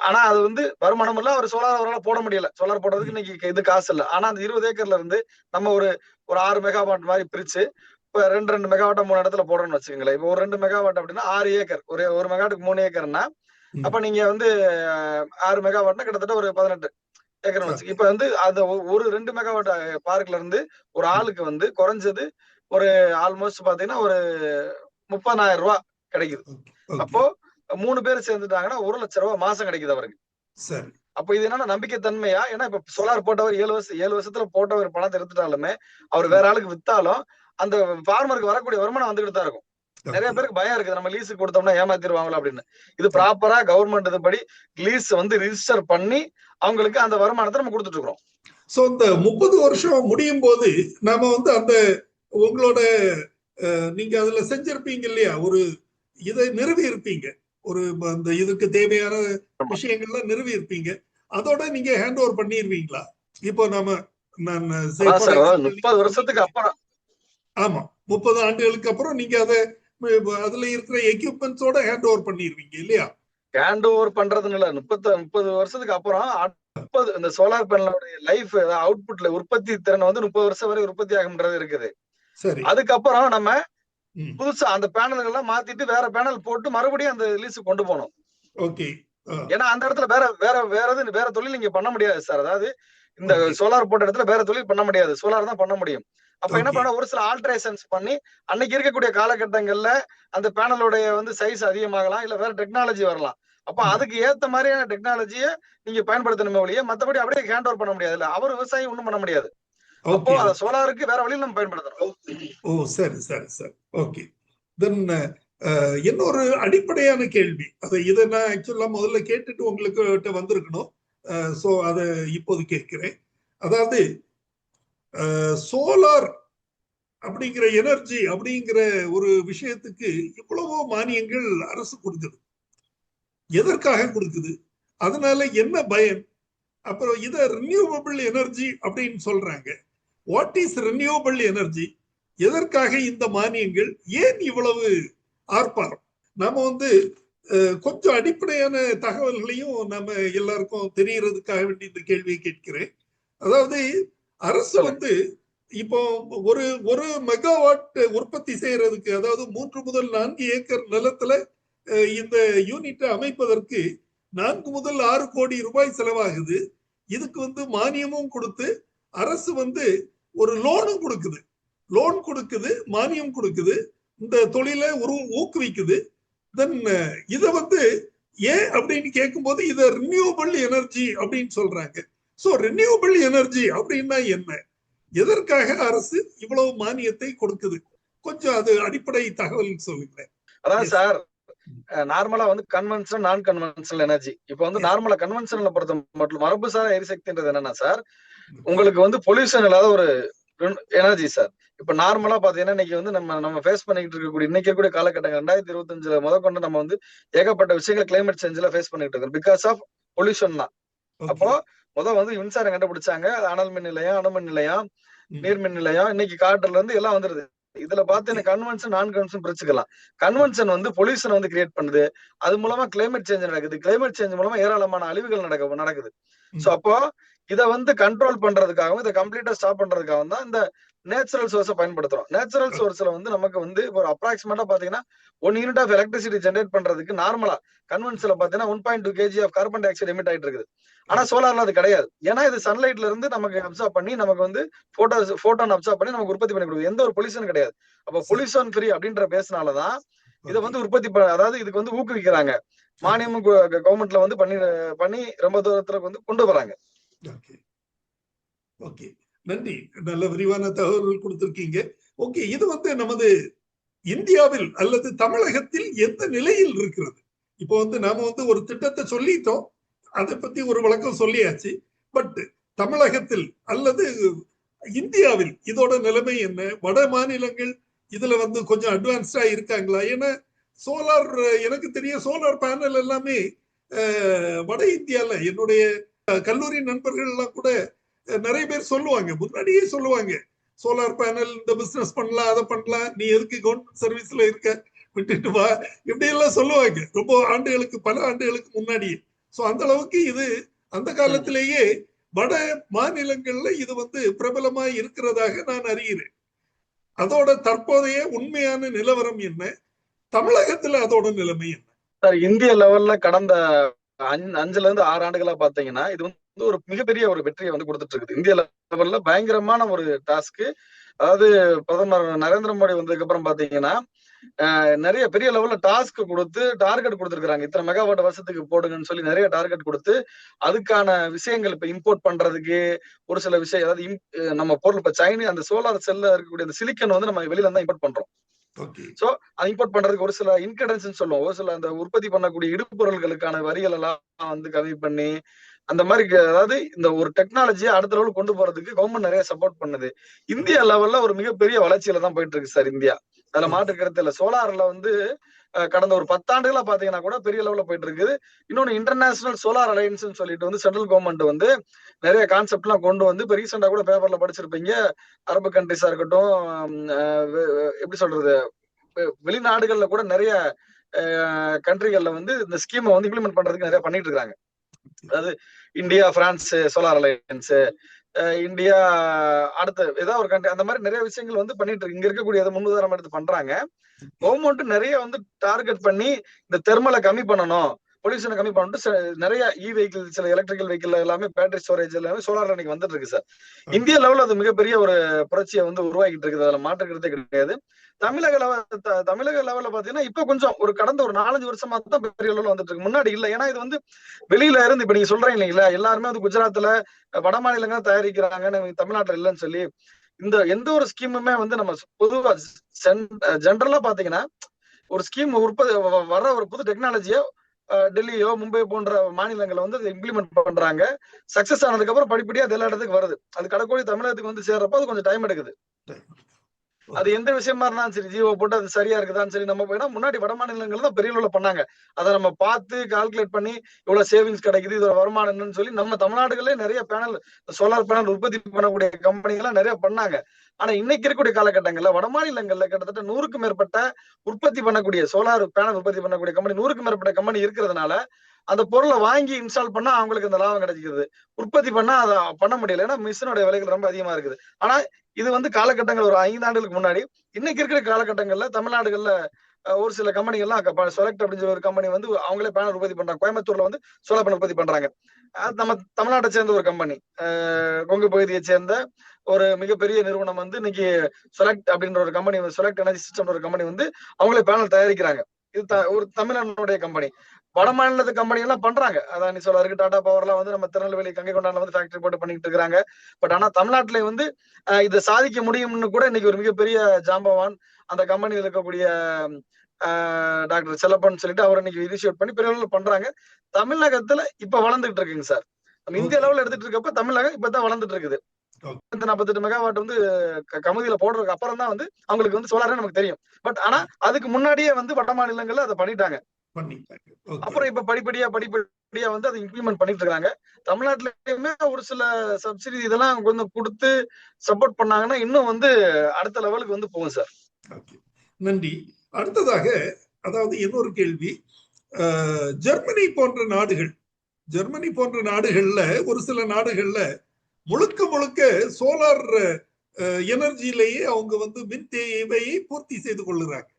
ஆனா அது வந்து வருமானம் இல்ல, அவர் சோலார் அவரால் போட முடியல, சோலார் போடுறதுக்கு இன்னைக்கு இது காசு இல்ல. ஆனா அந்த 20 ஏக்கர்ல இருந்து நம்ம ஒரு 6 மெகாவாட் மாதிரி பிரிச்சு இப்ப 2 மெகாவாட்டா 3 இடத்துல போடுறோம்னு வச்சுக்கோங்களேன். இப்போ ஒரு 2 மெகாவாட் அப்படின்னா 6 ஏக்கர், ஒரு மெகாவாட்டுக்கு 3 ஏக்கர்னா அப்ப நீங்க வந்து 6 மெகாவாட்னா கிட்டத்தட்ட ஒரு 18 ஏக்கர் வச்சு. இப்ப வந்து அந்த ஒரு 2 மெகாவாட் பார்க்ல இருந்து ஒரு ஆளுக்கு வந்து குறைஞ்சது ஒரு ஆல்மோஸ்ட் பாத்தீங்கன்னா ஒரு 30,000 ரூபாய் கிடைக்குது. அப்போ 3 பேர் சேர்ந்துட்டாங்கன்னா 1 லட்சம் ரூபாய் மாசம் கிடைக்குது அவருக்கு. சரி, அப்ப இது என்னன்னா நம்பிக்கை தன்மையா? ஏன்னா இப்ப சோலார் போட்டவர் 7 வருஷத்துல போட்டவர் பணத்தை எடுத்துட்டாலுமே அவர் வேற ஆளுக்கு வித்தாலும் அந்த ஃபார்மருக்கு வரக்கூடிய வருமானம் வந்துகிட்டு தான் இருக்கும். நிறைய பேருக்கு பயம் இருக்குது, நம்ம லீஸுக்கு கொடுத்தோம்னா ஏமாத்திடுவாங்களா அப்படின்னு. இது ப்ராப்பரா கவர்மெண்ட் இதுபடி லீஸ் வந்து ரிஜிஸ்டர் பண்ணி அவங்களுக்கு அந்த வருமானத்தை நம்ம கொடுத்துட்டு இருக்கிறோம். சோ இந்த 30 வருஷம் முடியும் போது நாம வந்து அந்த உங்களோட நீங்க அதுல செஞ்சிருப்பீங்க இல்லையா, ஒரு இதை நிறுவி இருப்பீங்க, ஒரு அந்த இதுக்கு தேவையான விஷயங்கள்லாம் நிறுவி இருப்பீங்க, அதோட நீங்க ஹேண்ட் ஓவர் பண்ணிருவீங்களா? இப்போ நான் 30 வருஷத்துக்கு அப்புறம், ஆமா 30 ஆண்டுகளுக்கு அப்புறம் நீங்க அதை அதுல இருக்கிற எக்யூப்மெண்ட்ஸோட ஹேண்ட் ஓவர் பண்ணிருவீங்க இல்லையா? ஹேண்ட் ஓவர் பண்றதுன்னு இல்ல, 30 வருஷத்துக்கு அப்புறம் இந்த சோலார் பேனலோட லைஃப் அவுட்புட்ல உற்பத்தி திறன் வந்து 30 வருஷம் வரை உற்பத்தி ஆகும்ன்றது இருக்குது. சரி, அதுக்கப்புறம் நம்ம புதுசா அந்த பேனல்கள் எல்லாம் மாத்திட்டு வேற பேனல் போட்டு மறுபடியும் அந்த ரிலீஸ் கொண்டு போகணும். ஓகே. ஏன்னா அந்த இடத்துல வேற தொழில் நீங்க பண்ண முடியாது சார். அதாவது இந்த சோலார் போட்ட இடத்துல வேற தொழில் பண்ண முடியாது, சோலார் தான் பண்ண முடியும். அப்ப என்ன பண்ண, ஒரு சில ஆல்ட்ரேஷன்ஸ் பண்ணி அன்னைக்கு இருக்கக்கூடிய காலகட்டங்கள்ல அந்த பேனலோடைய வந்து சைஸ் அதிகமாகலாம், இல்ல வேற டெக்னாலஜி வரலாம். அப்ப அதுக்கு ஏத்த மாதிரியான டெக்னாலஜியை நீங்க பயன்படுத்தணுமே ஒழிய மத்தபடி அப்படியே ஹேண்ட் ஓவர் பண்ண முடியாது. இல்ல அவர் விவசாயம் ஒண்ணும் பண்ண முடியாது. அப்போ அத சோலாருக்கு வேற வழியில் நம்ம பயன்படுத்தணும். ஓ சரி சரி சரி, ஓகே. தென் இன்னொரு அடிப்படையான கேள்வி, இதை நான் ஆக்சுவலா முதல்ல கேட்டுட்டு உங்களுக்கு வந்திருக்கணும், சோ அதை இப்போது கேட்கிறேன். அதாவது சோலார் அப்படிங்கிற எனர்ஜி அப்படிங்கிற ஒரு விஷயத்துக்கு இவ்வளவோ மானியங்கள் அரசு கொடுக்குது, எதற்காக கொடுக்குது? அதனால என்ன பயன்? அப்புறம் இத ரினியூவபிள் எனர்ஜி அப்படின்னு சொல்றாங்க. What is renewable energy? எதற்காக இந்த மானியங்கள்? ஏன் இவ்வளவு ஆர்ப்பாரம்? நாம வந்து கொஞ்சம் அடிப்படையான தகவல்களையும் நம்ம எல்லாருக்கும் தெரியறதுக்காக வேண்டி இந்த கேள்வியை கேட்கிறேன். அதாவது அரசு வந்து இப்போ ஒரு மெகாவாட் உற்பத்தி செய்யறதுக்கு, அதாவது 3 முதல் 4 ஏக்கர் நிலத்துல இந்த யூனிட்டை அமைப்பதற்கு 4 முதல் 6 கோடி ரூபாய் செலவாகுது. இதுக்கு வந்து மானியமும் கொடுத்து அரசு வந்து ஒரு லோனும் கொடுக்குது, மானியம் கொடுக்குது, இந்த தொழிலை ஊக்குவிக்குது. தென் இத வந்து ஏன் அப்படின்னு கேட்கும்போது இத ரினியூவபிள் எனர்ஜி அப்படின்னு சொல்றாங்க. சோ ரினியூவபிள் எனர்ஜி அப்படின்னா என்ன? எதற்காக அரசு இவ்வளவு மானியத்தை கொடுக்குது? கொஞ்சம் அது அடிப்படை தகவல் சொல்லுங்களேன். அதான் சார், நார்மலா வந்து கன்வென்ஷனல் நான் கன்வென்ஷனல் எனர்ஜி. இப்ப வந்து நார்மலா கன்வென்ஷனல பொறுத்த மட்டும் மரபுசார எரிசக்தின்றது என்னன்னா சார், உங்களுக்கு வந்து பொல்யூஷன் இல்லாத ஒரு எனர்ஜி சார். இப்ப நார்மலா பாத்தீங்கன்னா இன்னைக்கு வந்து நம்ம ஃபேஸ் பண்ணிட்டு இருக்கக்கூடிய இன்னைக்கு இருக்கக்கூடிய காலகட்டங்கள் 2025 முதற்கொண்டு நம்ம வந்து ஏகப்பட்ட விஷயங்கள் கிளைமேட் சேஞ்ச்ல ஃபேஸ் பண்ணிட்டு இருக்கோம், பிகாஸ் ஆஃப் பொல்யூஷன் தான். அப்போ வந்து மின்சாரம் கண்டுபிடிச்சாங்க, அனல் மின் நிலையம், அணுமின் நிலையம், நீர்மின் நிலையம், இன்னைக்கு காற்றுல இருந்து எல்லாம் வந்துருது. இதுல பாத்தீங்கன்னா கன்வென்ஷன் நான் கன்வென்ஷன் பிரிச்சுக்கலாம். கன்வென்ஷன் வந்து பொல்யூஷன் வந்து கிரியேட் பண்ணுது, அது மூலமா கிளைமேட் சேஞ்ச் நடக்குது, கிளைமேட் சேஞ்ச் மூலமா ஏராளமான அழிவுகள் நடக்குது. சோ அப்போ இத வந்து கண்ட்ரோல் பண்றதுக்காகவும் இதை கம்ப்ளீட்டா ஸ்டாப் பண்றதுக்காகவும் தான் இந்த நேச்சுரல் சோர்ஸை பயன்படுத்துறோம். நேச்சுரல் சோர்ஸ்ல வந்து நமக்கு வந்து ஒரு அப்ராக்சிமேட்டா பாத்தீங்கன்னா 1 யூனிட் ஆஃப் எலக்ட்ரிசிட்டி ஜென்ரேட் பண்றதுக்கு நார்மலா கன்வென்ஷன்ல பாத்தீங்கன்னா 1.2 kg of carbon dioxide emit ஆயிட்டு இருக்குது. ஆனா சோலார்ல அது கிடையாது. ஏன்னா இது சன்லைட்ல இருந்து நமக்கு அப்சர்வ் பண்ணி நமக்கு வந்து போட்டான் அப்சர்வ் பண்ணி நமக்கு உற்பத்தி பண்ணி கொடுக்குது. எந்த ஒரு பொல்யூஷன் கிடையாது. அப்ப பொல்யூஷன் ஃப்ரீ அப்படின்ற பேசினாலதான் இதை வந்து அதாவது இதுக்கு வந்து ஊக்குவிக்கிறாங்க. மானியமும் கவர்மெண்ட்ல வந்து பண்ணி ரொம்ப தூரத்துல வந்து கொண்டு வராங்க. ஓகே, நன்றி. நல்ல விரிவான தகவல்கள் கொடுத்திருக்கீங்க. ஓகே, இது வந்து நமது இந்தியாவில் அல்லது தமிழகத்தில் எந்த நிலையில் இருக்கிறது? இப்போ வந்து நாம வந்து ஒரு திட்டத்தை சொல்லிட்டோம், அதை பத்தி ஒரு விளக்கம் சொல்லியாச்சு. பட் தமிழகத்தில் அல்லது இந்தியாவில் இதோட நிலைமை என்ன? வட மாநிலங்கள் இதுல வந்து கொஞ்சம் அட்வான்ஸ்டா இருக்காங்களா? ஏன்னா சோலார், எனக்கு தெரிய சோலார் பேனல் எல்லாமே வட இந்தியால என்னுடைய கல்லூரி நண்பர்கள் எல்லாம் கூட நிறைய பேர் சொல்லுவாங்க, முன்னாடியே சொல்லுவாங்க, சோலார் பேனல் இந்த பிசினஸ் பண்ணலாம், அதை பண்ணலாம், நீ எதுக்கு கவர்மெண்ட் சர்வீஸ்ல இருக்க, விட்டுட்டு வா, இப்படி எல்லாம் சொல்லுவாங்க ரொம்ப ஆண்டுகளுக்கு, பல ஆண்டுகளுக்கு முன்னாடியே. சோ அந்த அளவுக்கு இது அந்த காலத்திலேயே வட மாநிலங்கள்ல இது வந்து பிரபலமா இருக்கிறதாக நான் அறிகிறேன். அதோட தற்போதைய உண்மையான நிலவரம் என்ன? தமிழகத்துல அதோட நிலைமை என்ன? சார், இந்திய லெவல்ல கடந்த 5 to 6 ஆண்டுகளா பாத்தீங்கன்னா இது வந்து ஒரு மிகப்பெரிய ஒரு வெற்றியை வந்து கொடுத்துட்டு இருக்குது. இந்திய லெவல்ல பயங்கரமான ஒரு டாஸ்க். அதாவது பிரதமர் நரேந்திர மோடி வந்ததுக்கு அப்புறம் பாத்தீங்கன்னா நிறைய பெரிய லெவல்ல டாஸ்க் கொடுத்து டார்கெட் கொடுத்துருக்காங்க. இத்தனை மெகாவாட் வருஷத்துக்கு போடுங்கன்னு சொல்லி நிறைய டார்கெட் கொடுத்து அதுக்கான விஷயங்கள் இப்ப இம்போர்ட் பண்றதுக்கு ஒரு சில விஷயம், அதாவது நம்ம பொருள் இப்ப சைனீஸ் அந்த சோலார் செல்ல இருக்கக்கூடிய அந்த சிலிக்கன் வந்து நம்ம வெளியில தான் இம்போர்ட் பண்றோம். சோ அது இம்போர்ட் பண்றதுக்கு ஒரு சில இன்கிரிடியன்ஸ் சொல்லுவோம், ஒரு சில அந்த உற்பத்தி பண்ணக்கூடிய இடுபொருள்களுக்கான வரிகள் எல்லாம் வந்து கம்மி பண்ணி அந்த மாதிரி, அதாவது இந்த ஒரு டெக்னாலஜியை அடுத்த லெவலுக்கு கொண்டு போறதுக்கு கவர்மெண்ட் நிறைய சப்போர்ட் பண்ணுது. இந்தியா லெவல்ல ஒரு மிகப்பெரிய வளர்ச்சியில தான் போயிட்டு இருக்கு சார் இந்தியா. அதுல மாற்று கருத்து இல்ல. சோலார்ல வந்து கடந்த ஒரு 10 ஆண்டுகளா பாத்தீங்கன்னா கூட பெரிய லெவல்ல போயிட்டு இருக்குது. இன்னொன்னு இன்டர்நேஷனல் சோலார் அலையன்ஸ் சொல்லிட்டு வந்து சென்ட்ரல் கவர்மெண்ட் வந்து நிறைய கான்செப்ட் எல்லாம் கொண்டு வந்து இப்ப ரீசெண்டா கூட பேப்பர்ல படிச்சிருப்பீங்க. அரபு கண்ட்ரிஸா இருக்கட்டும், எப்படி சொல்றது, வெளிநாடுகள்ல கூட நிறைய கண்ட்ரிகள்ல வந்து இந்த ஸ்கீமை வந்து இம்ப்ளிமெண்ட் பண்றதுக்கு நிறைய பண்ணிட்டு இருக்காங்க. அதாவது India, France solar alliance, India அடுத்த ஏதாவது ஒரு கண்ட்ரி, அந்த மாதிரி நிறைய விஷயங்கள் வந்து பண்ணிட்டு இருக்கு. இங்க இருக்கக்கூடிய முன்னுதாரணம் எடுத்து பண்றாங்க. கவர்மெண்ட் நிறைய வந்து டார்கெட் பண்ணி இந்த தெர்மலை கம்மி பண்ணணும், பொல்யூஷனை கம்மி பண்ணிட்டு நிறைய வெஹிக்கிள், சில எலக்ட்ரிக்கல் வெஹிக்கிள் எல்லாமே பேட்டரி ஸ்டோரேஜ் எல்லாமே சோலார் இன்னைக்கு வந்துட்டு இருக்கு சார். இந்திய லெவலில் அது மிகப்பெரிய ஒரு புரட்சியை வந்து உருவாக்கிட்டு இருக்குது. அதுல மாற்றுக்கிறதே கிடையாது. தமிழக லெவல்ல பாத்தீங்கன்னா இப்ப கொஞ்சம் ஒரு கடந்த ஒரு 4-5 வருஷமா தான் பெரிய லெவலில் வந்துட்டு இருக்கு. முன்னாடி இல்ல. ஏன்னா இது வந்து வெளியில இருந்து இப்ப நீங்க சொல்றீங்க இல்லைங்களா, எல்லாருமே வந்து குஜராத்ல வட மாநிலங்கள் தயாரிக்கிறாங்க, தமிழ்நாட்டுல இல்லைன்னு சொல்லி. இந்த எந்த ஒரு ஸ்கீமுமே வந்து நம்ம பொதுவா ஜென்ரலா பாத்தீங்கன்னா ஒரு ஸ்கீம் உற்பத்தி வர்ற ஒரு புது டெக்னாலஜியை டெல்லியோ மும்பை போன்ற மாநிலங்களை வந்து இம்ப்ளிமெண்ட் பண்றாங்க. சக்சஸ் ஆனதுக்கு அப்புறம் படிப்படியா அது எல்லா இடத்துக்கு வருது. அது கடற்கோடி தமிழகத்துக்கு வந்து சேர்றப்ப அது கொஞ்சம் டைம் எடுக்குது. அது எந்த விஷயமா இருந்தாலும் சரி, ஜியோ போட்டு அது சரியா இருக்குதான்னு சொல்லி நம்ம போயினா முன்னாடி வட மாநிலங்கள் தான் பெரிய அளவுல பண்ணாங்க. அதை நம்ம பார்த்து கால்குலேட் பண்ணி இவ்வளவு சேவிங்ஸ் கிடைக்குது, இதோட வருமானம் என்னன்னு சொல்லி நம்ம தமிழ்நாடுகளே நிறைய பேனல், சோலார் பேனல் உற்பத்தி பண்ணக்கூடிய கம்பெனிகள்லாம் நிறைய பண்ணாங்க. ஆனா இன்னைக்கு இருக்கக்கூடிய காலகட்டங்கள்ல வட மாநிலங்கள்ல கிட்டத்தட்ட 100க்கும் மேற்பட்ட உற்பத்தி பண்ணக்கூடிய சோலார் பேனல் உற்பத்தி பண்ணக்கூடிய கம்பெனி, 100க்கும் மேற்பட்ட கம்பெனி இருக்கிறதுனால அந்த பொருளை வாங்கி இன்ஸ்டால் பண்ணா அவங்களுக்கு அந்த லாபம் கிடைக்குது. உற்பத்தி பண்ணா அதை பண்ண முடியல, ஏன்னா மிஷினோட விலைகள் ரொம்ப அதிகமா இருக்குது. ஆனா இது வந்து காலகட்டங்கள் ஒரு 5 ஆண்டுகளுக்கு முன்னாடி. இன்னைக்கு இருக்கிற காலகட்டங்கள்ல தமிழ்நாடுகள்ல ஒரு சில கம்பெனிகள்லாம் செலக்ட் அப்படின்னு சொல்லி ஒரு கம்பெனி வந்து அவங்களே பேனல் உற்பத்தி பண்றாங்க. கோயம்புத்தூர்ல வந்து சோலார் பேனல் உற்பத்தி பண்றாங்க. நம்ம தமிழ்நாட்டை சேர்ந்த ஒரு கம்பெனி, கொங்கு பகுதியை சேர்ந்த ஒரு மிகப்பெரிய நிறுவனம் வந்து இன்னைக்கு செலக்ட் அப்படின்ற ஒரு கம்பெனி, செலக்ட் எனர்ஜி சிஸ்டம் ஒரு கம்பெனி வந்து அவங்களே பேனல் தயாரிக்கிறாங்க. இது ஒரு தமிழ்நாட்டுடைய கம்பெனி. வட மாநிலத்து கம்பெனி எல்லாம் பண்றாங்க. அதான் நீ சொல்ல இருக்கு, டாடா பவர்லாம் வந்து நம்ம திருநெல்வேலி, கங்கை கொண்டான்ல வந்து ஃபேக்டரி போட்டு பண்ணிட்டு இருக்காங்க. பட் ஆனா தமிழ்நாட்டுல வந்து இதை சாதிக்க முடியும்னு கூட இன்னைக்கு ஒரு மிகப்பெரிய ஜாம்பவான் அந்த கம்பெனியில் இருக்கக்கூடிய டாக்டர் செல்லப்பன் சொல்லிட்டு அவர் இன்னைக்கு இனிஷியேட் பண்ணி பெரிய அளவுல பண்றாங்க. தமிழகத்துல இப்ப வளர்ந்துட்டு இருக்குங்க சார். நம்ம இந்திய லெவல்ல எடுத்துட்டு இருக்கப்ப தமிழகம் இப்பதான் வளர்ந்துட்டு இருக்குது. 48 மெகாவாட் வந்து கமுதியில போடுறதுக்கு அப்புறம் தான் வந்து அவங்களுக்கு வந்து சோலாரே நமக்கு தெரியும். பட் ஆனா அதுக்கு முன்னாடியே வந்து வட மாநிலங்கள்ல அதை பண்ணிட்டாங்க. அப்புறம் இப்ப படிப்படியா வந்து அதை இம்ப்ளிமெண்ட் பண்ணிட்டு இருக்காங்க. தமிழ்நாட்டிலுமே ஒரு சில சப்சிடி இதெல்லாம் கொஞ்சம் கொடுத்து சப்போர்ட் பண்ணாங்கன்னா இன்னும் வந்து அடுத்த லெவலுக்கு வந்து போகும் சார். நன்றி. அடுத்ததாக, அதாவது இன்னொரு கேள்வி, ஜெர்மனி போன்ற நாடுகள்ல ஒரு சில நாடுகள்ல முழுக்க சோலார் எனர்ஜியிலேயே அவங்க வந்து மின் தேவையை பூர்த்தி செய்து கொள்ளுறாங்க.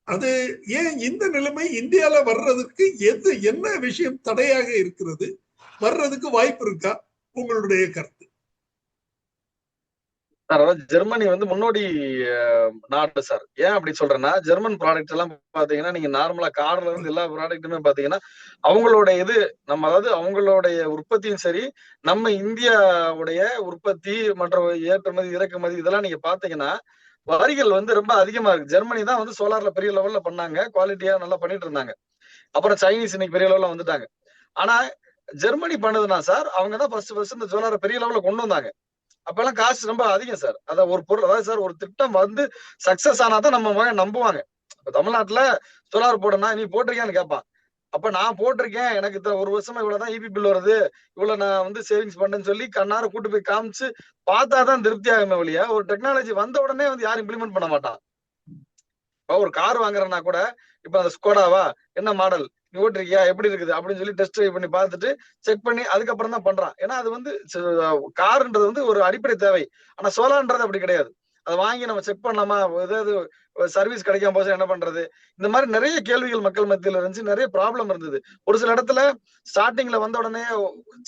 அது ஏன் இந்த நிலைமை இந்தியால வர்றதுக்கு என்ன விஷயம் தடையாக இருக்கிறது? வர்றதுக்கு வாய்ப்பு இருக்கா? உங்களுடைய கருத்து. அதாவது ஜெர்மனி வந்து முன்னோடி நாடு சார். ஏன் அப்படி சொல்றேன்னா, ஜெர்மன் ப்ராடக்ட் எல்லாம் பாத்தீங்கன்னா நீங்க நார்மலா கார்ல இருந்து எல்லா ப்ராடக்ட்டுமே பாத்தீங்கன்னா அவங்களோட இது நம்ம, அதாவது அவங்களுடைய உற்பத்தியும் சரி, நம்ம இந்தியாவுடைய உற்பத்தி மற்ற ஏற்றுமதி இறக்குமதி இதெல்லாம் நீங்க பாத்தீங்கன்னா வரிகள் வந்து ரொம்ப அதிகமா இருக்கு. ஜெர்மனி தான் வந்து சோலார்ல பெரிய லெவல்ல பண்ணாங்க, குவாலிட்டியா நல்லா பண்ணிட்டு இருந்தாங்க. அப்புறம் சைனீஸ் இன்னைக்கு பெரிய லெவல்ல வந்துட்டாங்க. ஆனா ஜெர்மனி பண்ணுதுன்னா சார், அவங்கதான் ஃபர்ஸ்ட் இந்த சோலாரை பெரிய லெவல்ல கொண்டு வந்தாங்க. அப்பெல்லாம் காசு ரொம்ப அதிகம் சார். அதான் ஒரு பொருள், அதாவது சார் ஒரு திட்டம் வந்து சக்சஸ் ஆனாதான் நம்ம நம்புவாங்க. இப்ப தமிழ்நாட்டுல சோலார் போடனா நீ போட்டிருக்கியான்னு கேட்பான். அப்ப நான் போட்டிருக்கேன், எனக்கு ஒரு வருஷமா இவ்வளவுதான் இபி பில் வருது, இவ்வளவு நான் வந்து சேவிங்ஸ் பண்ணேன்னு சொல்லி கண்ணார கூட்டு போய் காமிச்சு பார்த்தாதான் திருப்தி ஆகுமே ஒழிய ஒரு டெக்னாலஜி வந்த உடனே வந்து யாரும் இம்ப்ளிமெண்ட் பண்ண மாட்டான். இப்ப ஒரு கார் வாங்குறேன்னா கூட, இப்ப அந்த ஸ்கோடாவா என்ன மாடல் நீ ஓட்டிருக்கியா எப்படி இருக்குது அப்படின்னு சொல்லி டெஸ்ட் ட்ரைவ் பண்ணி பார்த்துட்டு செக் பண்ணி அதுக்கப்புறம் தான் பண்றான். ஏன்னா அது வந்து காருன்றது வந்து ஒரு அடிப்படை தேவை. ஆனா சோலார்ன்றது அப்படி கிடையாது. அதை வாங்கி நம்ம செக் பண்ணலாமா, ஏதாவது சர்வீஸ் கிடைக்காம போச்சு என்ன பண்றது, இந்த மாதிரி நிறைய கேள்விகள் மக்கள் மத்தியில இருந்துச்சு. நிறைய ப்ராப்ளம் இருந்தது. ஒரு சில இடத்துல ஸ்டார்டிங்ல வந்த உடனே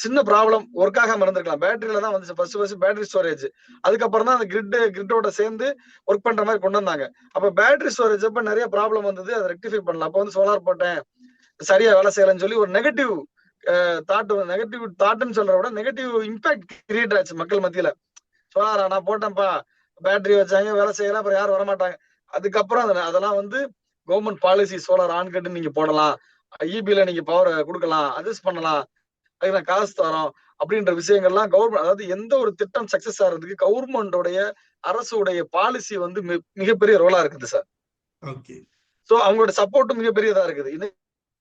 சின்ன ப்ராப்ளம் ஒர்க் ஆகாம இருந்திருக்கலாம். பேட்டரியில தான் வந்துச்சு ஃபர்ஸ்ட் பேட்டரி ஸ்டோரேஜ். அதுக்கப்புறம் தான் அந்த கிரிட்டோட சேர்ந்து ஒர்க் பண்ற மாதிரி கொண்டு வந்தாங்க. அப்ப பேட்டரி ஸ்டோரேஜ் அப்ப நிறைய ப்ராப்ளம் வந்தது. அதை ரெக்டிஃபை பண்ணலாம். அப்ப வந்து சோலார் போட்டேன், சரியா வேலை செய்யலன்னு சொல்லி ஒரு நெகட்டிவ் தாட்னு சொல்றத விட நெகட்டிவ் இம்பாக்ட் கிரியேட் ஆச்சு மக்கள் மத்தியில. சோலாரா நான் போட்டேன்ப்பா, பேட்டரி வச்சாங்க வேலை செய்யல, அப்புறம் யாரும் வரமாட்டாங்க. அதுக்கப்புறம் அதெல்லாம் வந்து கவர்மெண்ட் பாலிசி, சோலார் ஆன் கட்டு நீங்க போடலாம், இபில நீங்க பவர் கொடுக்கலாம், அட்ஜஸ்ட் பண்ணலாம், அதுக்கு நான் காசு தரோம் அப்படின்ற விஷயங்கள்லாம் கவர்மெண்ட், அதாவது எந்த ஒரு திட்டம் சக்சஸ் ஆகிறதுக்கு கவர்மெண்டோடைய அரசுடைய பாலிசி வந்து மிகப்பெரிய ரோலா இருக்குது சார். ஓகே. சோ அவங்களோட சப்போர்ட்டும் மிகப்பெரியதா இருக்குது.